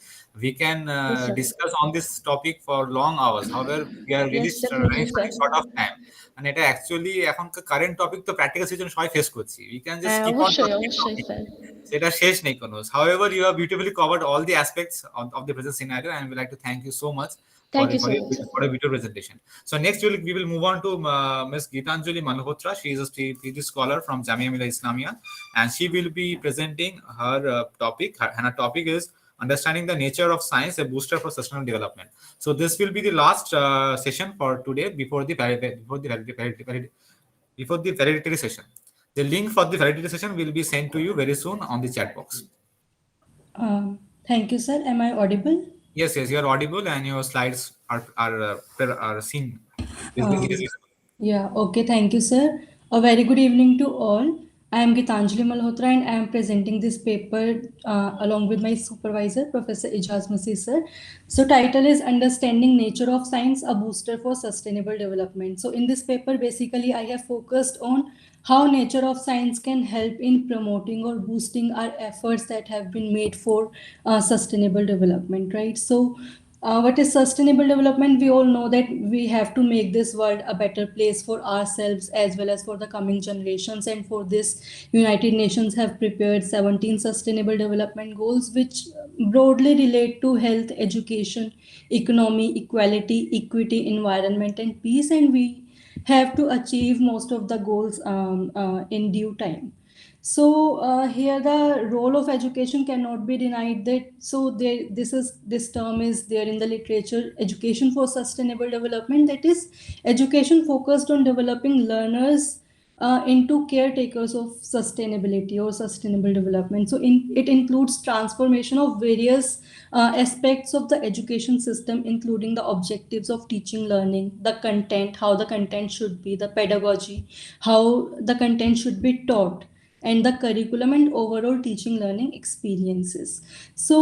[SPEAKER 1] We can
[SPEAKER 7] Yes, sir.
[SPEAKER 1] discuss on this topic for long hours. However, we are really
[SPEAKER 7] Yes, definitely,
[SPEAKER 1] running
[SPEAKER 7] sir.
[SPEAKER 1] short of time. And এটা actually এখনকার current topic তো practical situation সবাই face করছি। We can just keep on
[SPEAKER 7] অবশ্যই
[SPEAKER 1] talking
[SPEAKER 7] অবশ্যই
[SPEAKER 1] topic.
[SPEAKER 7] Sir.
[SPEAKER 1] সেটা শেষ নেই কোনো। However, you have beautifully covered all the aspects of the present scenario, and we'd like to thank you so much for
[SPEAKER 7] Thank you so much, sir.
[SPEAKER 1] for a video presentation. So next we will move on to Ms. Gitanjali Malhotra. She is a PhD scholar from Jamia Millia Islamia, and she will be presenting her topic. And her topic is understanding the nature of science, a booster for sustainable development. So this will be the last session for today before the validatory session. The link for the validatory session will be sent to you very soon on the chat box.
[SPEAKER 8] Thank you, sir. Am I audible?
[SPEAKER 1] Yes, yes, you are audible and your slides are seen. It is visible.
[SPEAKER 8] Yeah, okay. Thank you, sir. A very good evening to all. I am Gitanjali Malhotra and I am presenting this paper along with my supervisor, Professor Ijaz Masih, sir. So title is Understanding Nature of Science, a Booster for Sustainable Development. So in this paper, basically, I have focused on how nature of science can help in promoting or boosting our efforts that have been made for sustainable development, right? So what is sustainable development? We all know that we have to make this world a better place for ourselves as well as for the coming generations. And for this, United Nations have prepared 17 sustainable development goals, which broadly relate to health, education, economy, equality, equity, environment, and peace. And we have to achieve most of the goals in due time. So here the role of education cannot be denied. That so this term is there in the literature, education for sustainable development. That is education focused on developing learners into caretakers of sustainability or sustainable development. So it includes transformation of various aspects of the education system, including the objectives of teaching learning, the content, how the content should be, the pedagogy, how the content should be taught, and the curriculum and overall teaching learning experiences. So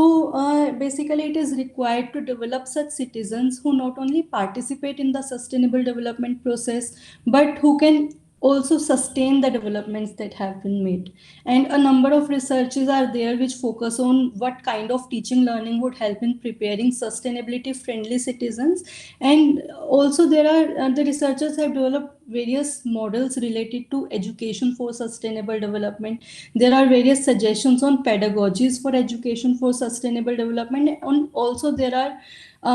[SPEAKER 8] basically it is required to develop such citizens who not only participate in the sustainable development process, but who can also sustain the developments that have been made. And a number of researches are there which focus on what kind of teaching learning would help in preparing sustainability friendly citizens. And also there are the researchers have developed various models related to education for sustainable development. There are various suggestions on pedagogies for education for sustainable development, and also there are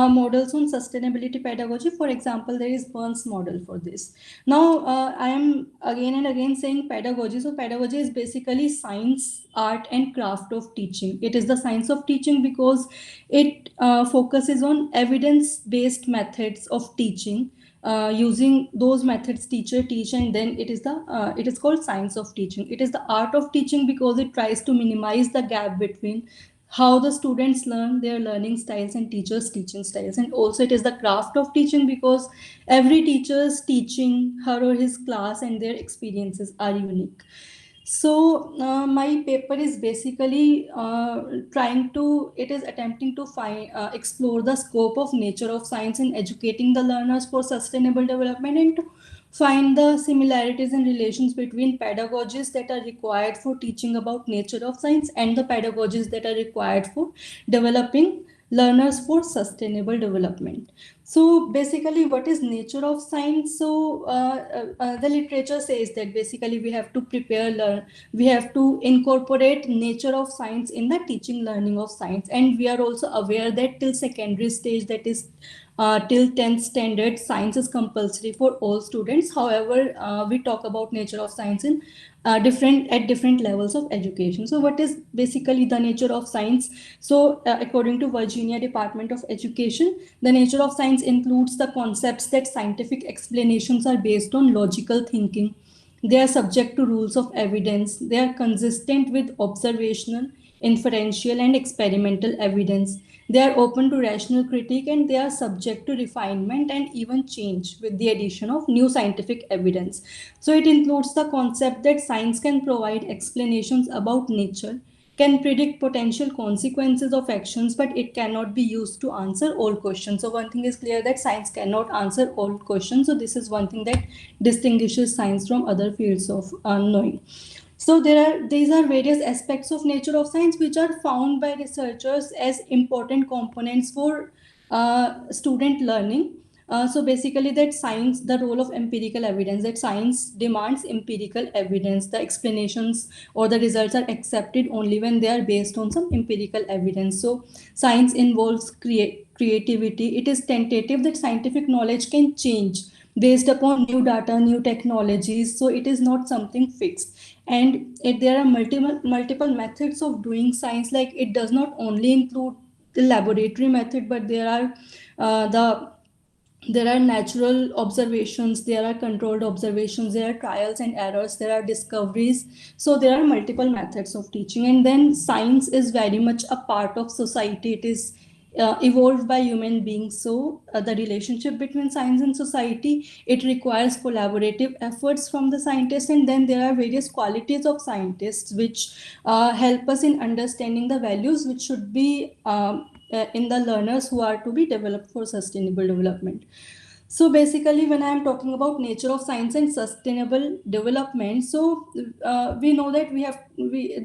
[SPEAKER 8] models on sustainability pedagogy. For example, there is Burns model for this. Now, I am again and again saying pedagogy. So pedagogy is basically science, art, and craft of teaching. It is the science of teaching because it focuses on evidence-based methods of teaching, using those methods teacher teach, and then it is called science of teaching. It is the art of teaching because it tries to minimize the gap between how the students learn, their learning styles, and teachers teaching styles. And also it is the craft of teaching because every teacher's teaching her or his class and their experiences are unique. So my paper is basically it is attempting to explore the scope of nature of science in educating the learners for sustainable development, and to find the similarities and relations between pedagogies that are required for teaching about nature of science and the pedagogies that are required for developing learners for sustainable development. So basically, what is nature of science? So the literature says that basically we have to we have to incorporate nature of science in the teaching learning of science. And we are also aware that till secondary stage, that is till 10th standard, science is compulsory for all students. However, we talk about nature of science in different levels of education. So what is basically the nature of science? So according to Virginia Department of Education, the nature of science includes the concepts that scientific explanations are based on logical thinking. They are subject to rules of evidence. They are consistent with observational, inferential, and experimental evidence. They are open to rational critique, and they are subject to refinement and even change with the addition of new scientific evidence. So it includes the concept that science can provide explanations about nature, can predict potential consequences of actions, but it cannot be used to answer all questions. So one thing is clear, that science cannot answer all questions. So this is one thing that distinguishes science from other fields of knowing. So these are various aspects of nature of science which are found by researchers as important components for student learning. So basically, that science, the role of empirical evidence, that science demands empirical evidence. The explanations or the results are accepted only when they are based on some empirical evidence. So science involves creativity. It is tentative that scientific knowledge can change based upon new data, new technologies. So it is not something fixed. And there are multiple methods of doing science. Like, it does not only include the laboratory method, but there are natural observations, there are controlled observations, there are trials and errors, there are discoveries. So there are multiple methods of teaching. And then science is very much a part of society. It is evolved by human beings. So the relationship between science and society, it requires collaborative efforts from the scientists. And then there are various qualities of scientists which help us in understanding the values which should be in the learners who are to be developed for sustainable development. So basically, when I am talking about nature of science and sustainable development, so we know that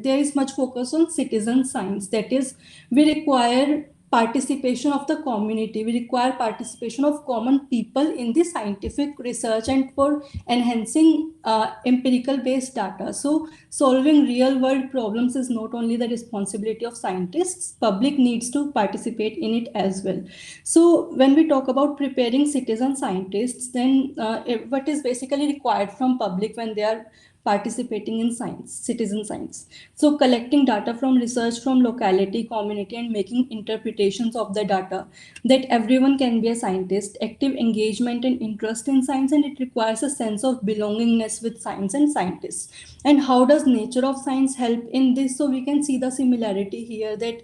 [SPEAKER 8] there is much focus on citizen science. That is, we require participation of the community. We require participation of common people in the scientific research and for enhancing empirical based data. So solving real world problems is not only the responsibility of scientists, public needs to participate in it as well. So when we talk about preparing citizen scientists, then what is basically required from public when they are participating in science, citizen science? So collecting data from research from locality, community, and making interpretations of the data, that everyone can be a scientist, active engagement and interest in science, and it requires a sense of belongingness with science and scientists. And how does nature of science help in this? So we can see the similarity here, that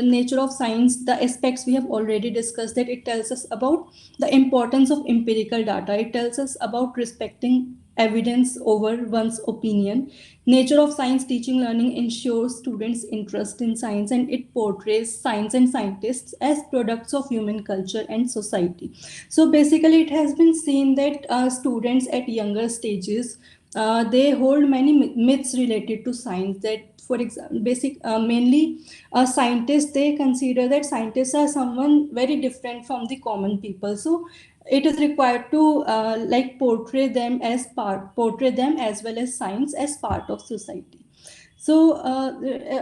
[SPEAKER 8] nature of science, the aspects we have already discussed, that it tells us about the importance of empirical data. It tells us about respecting evidence over one's opinion. Nature of science teaching learning ensures students' interest in science, and it portrays science and scientists as products of human culture and society. So basically, it has been seen that students at younger stages, they hold many myths related to science. That, for example, mainly scientists, they consider that scientists are someone very different from the common people. So it is required to portray them as well as science as part of society. So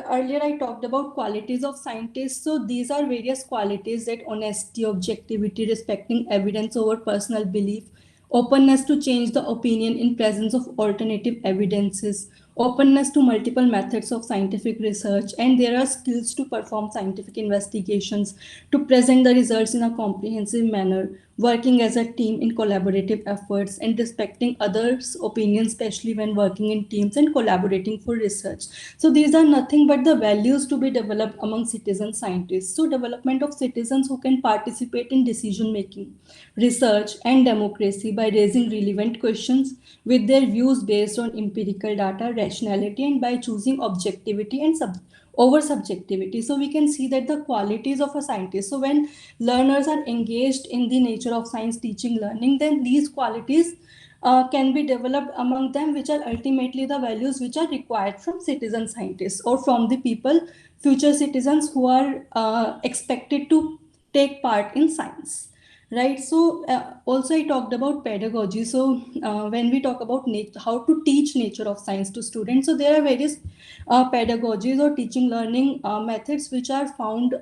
[SPEAKER 8] earlier I talked about qualities of scientists. So these are various qualities, that honesty, objectivity, respecting evidence over personal belief, openness to change the opinion in presence of alternative evidences, openness to multiple methods of scientific research, and there are skills to perform scientific investigations, to present the results in a comprehensive manner, working as a team in collaborative efforts, and respecting others' opinions, especially when working in teams and collaborating for research. So these are nothing but the values to be developed among citizen scientists. So development of citizens who can participate in decision making, research, and democracy by raising relevant questions with their views based on empirical data, rationality, and by choosing objectivity and over subjectivity. So we can see that the qualities of a scientist, so when learners are engaged in the nature of science teaching learning, then these qualities can be developed among them, which are ultimately the values which are required from citizen scientists or from the people, future citizens who are expected to take part in science. Right. So also I talked about pedagogy. So when we talk about how to teach nature of science to students, so there are various pedagogies or teaching learning methods which are found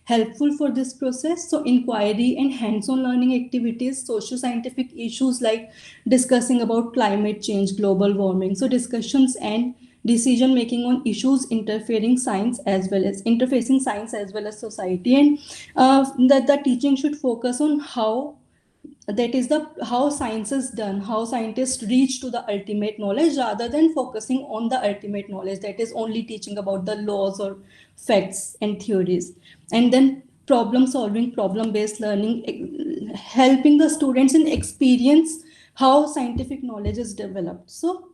[SPEAKER 8] helpful for this process. So inquiry and hands-on learning activities, socio-scientific issues like discussing about climate change, global warming. So discussions and decision making on issues interfering science as well as interfacing science as well as society, and that the teaching should focus on how how science is done, how scientists reach to the ultimate knowledge, rather than focusing on the ultimate knowledge, that is only teaching about the laws or facts and theories. And then problem solving, problem based learning, helping the students in experience how scientific knowledge is developed. So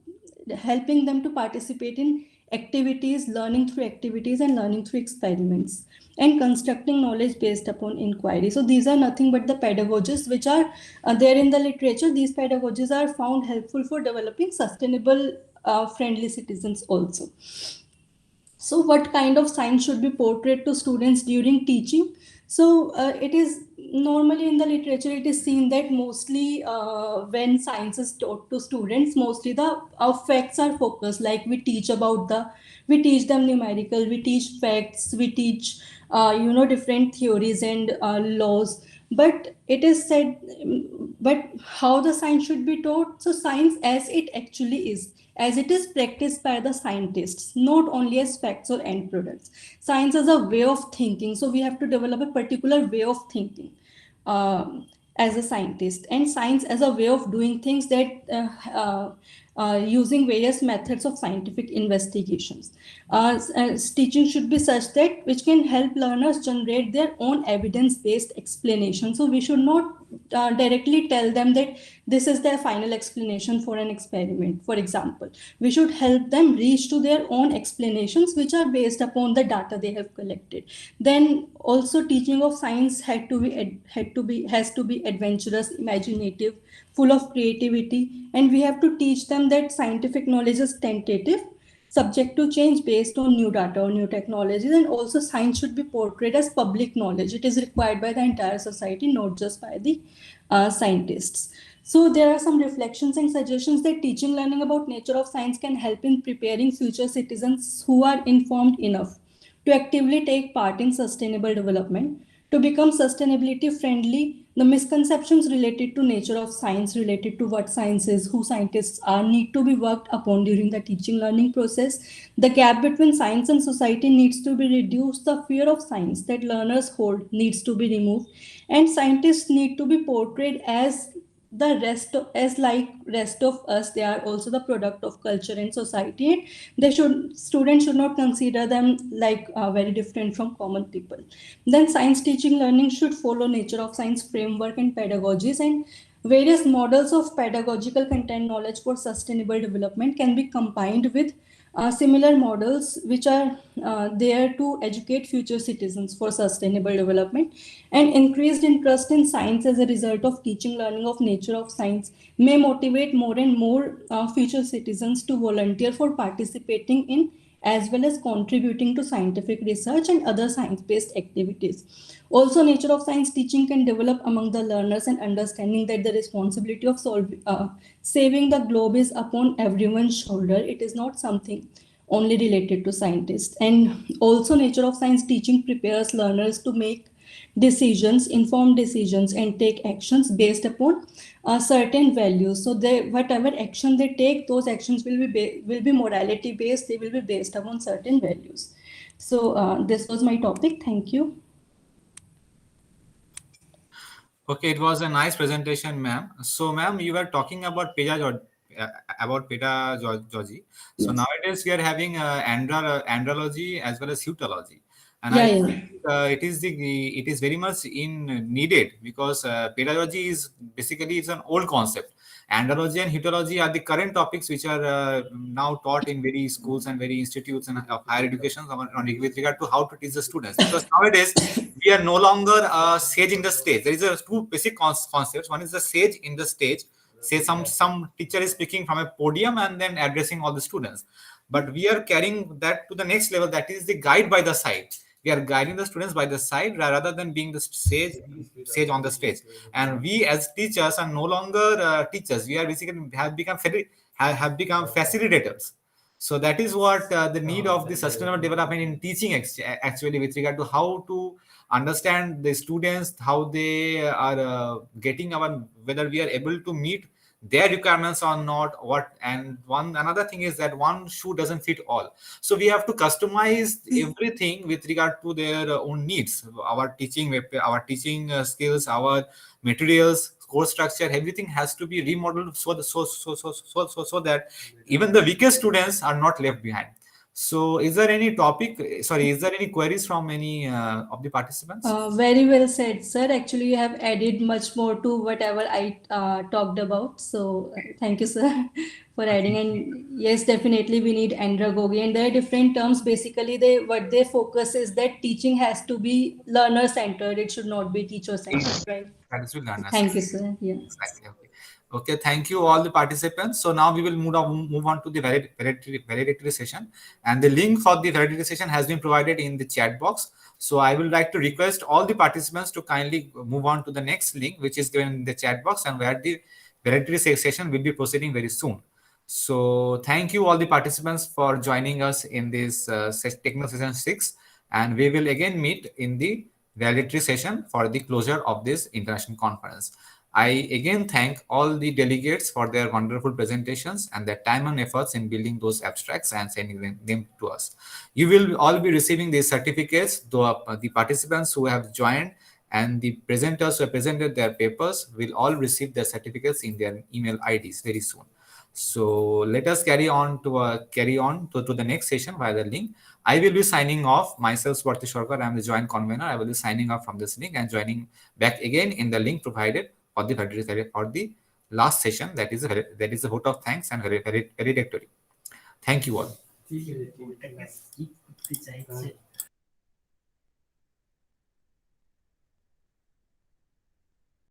[SPEAKER 8] helping them to participate in activities, learning through activities and learning through experiments, and constructing knowledge based upon inquiry. So these are nothing but the pedagogies which are there in the literature. These pedagogies are found helpful for developing sustainable friendly citizens also. So what kind of science should be portrayed to students during teaching? So it is normally in the literature, it is seen that mostly when science is taught to students, mostly the facts are focused. Like we teach them numerical, we teach facts, we teach different theories and laws. But it is said, but how the science should be taught? So science as it actually is, as it is practiced by the scientists, not only as facts or end products. Science is a way of thinking. So we have to develop a particular way of thinking as a scientist, and science as a way of doing things, that using various methods of scientific investigations. Teaching should be such that which can help learners generate their own evidence-based explanation. So we should not directly tell them that this is their final explanation for an experiment. For example, we should help them reach to their own explanations which are based upon the data they have collected. Then also teaching of science has to be adventurous, imaginative, full of creativity, and we have to teach them that scientific knowledge is tentative, subject to change based on new data or new technologies. And also science should be portrayed as public knowledge. It is required by the entire society, not just by the scientists. So there are some reflections and suggestions that teaching learning about nature of science can help in preparing future citizens who are informed enough to actively take part in sustainable development, to become sustainability friendly. The misconceptions related to nature of science, related to what science is, who scientists are, need to be worked upon during the teaching learning process. The gap between science and society needs to be reduced. The fear of science that learners hold needs to be removed, and scientists need to be portrayed as the rest of us. They are also the product of culture and society, and students should not consider them like very different from common people. Then science teaching learning should follow nature of science framework and pedagogies, and various models of pedagogical content knowledge for sustainable development can be combined with similar models which are there to educate future citizens for sustainable development. And increased interest in science as a result of teaching learning of nature of science may motivate more and more future citizens to volunteer for participating in as well as contributing to scientific research and other science-based activities. Also, nature of science teaching can develop among the learners and understanding that the responsibility of saving the globe is upon everyone's shoulder. It is not something only related to scientists. And also, nature of science teaching prepares learners to make decisions, informed decisions, and take actions based upon certain values. So whatever action they take, those actions will be morality based. They will be based upon certain values. So this was my topic. Thank you.
[SPEAKER 1] Okay, it was a nice presentation, ma'am. So, ma'am, you were talking about pedagogy. So
[SPEAKER 8] Yes.
[SPEAKER 1] nowadays we are having andrology as well as heutology, and
[SPEAKER 8] Yeah,
[SPEAKER 1] I
[SPEAKER 8] yeah.
[SPEAKER 1] think it is very much in needed because pedagogy is basically it's an old concept. Andrology and heutology are the current topics which are now taught in very schools and very institutes and higher education with regard to how to teach the students. Because nowadays we are no longer sage in the stage. There is a two basic concepts. One is the sage in the stage. Say some teacher is speaking from a podium and then addressing all the students. But we are carrying that to the next level. That is the guide by the side. We are guiding the students by the side rather than being the sage on the stage. And we as teachers are no longer teachers. We are basically have become facilitators. So that is what the need of the sustainable development in teaching actually with regard to how to understand the students, how they are getting our whether we are able to meet their requirements or not. What and one another thing is that one shoe doesn't fit all. So we have to customize everything with regard to their own needs. Our teaching skills, our materials, course structure, everything has to be remodeled so that even the weakest students are not left behind. So, is there any topic? Sorry, is there any queries from any of the participants?
[SPEAKER 8] Very well said, sir. Actually, you have added much more to whatever I talked about. So, thank you, sir, for adding. And yes, definitely, we need andragogy. And there are different terms. Basically, what they focus is that teaching has to be learner centered. It should not be teacher centered, right?
[SPEAKER 1] That is with learners.
[SPEAKER 8] Thank you, sir. Yeah.
[SPEAKER 1] Exactly. Okay. Okay. Thank you all the participants. So now we will move on to the validatory session, and the link for the validatory session has been provided in the chat box. So I will like to request all the participants to kindly move on to the next link, which is given in the chat box, and where the validatory session will be proceeding very soon. So thank you all the participants for joining us in this technical session 6, and we will again meet in the validatory session for the closure of this international conference. I again thank all the delegates for their wonderful presentations and their time and efforts in building those abstracts and sending them to us. You will all be receiving these certificates, though the participants who have joined and the presenters who have presented their papers will all receive their certificates in their email IDs very soon. So let us carry on to the next session via the link. I will be signing off myself, Swarti Shorkar. I am the joint convener. I will be signing off from this link and joining back again in the link provided for the last session. That is a vote of thanks and valedictory. Thank you all.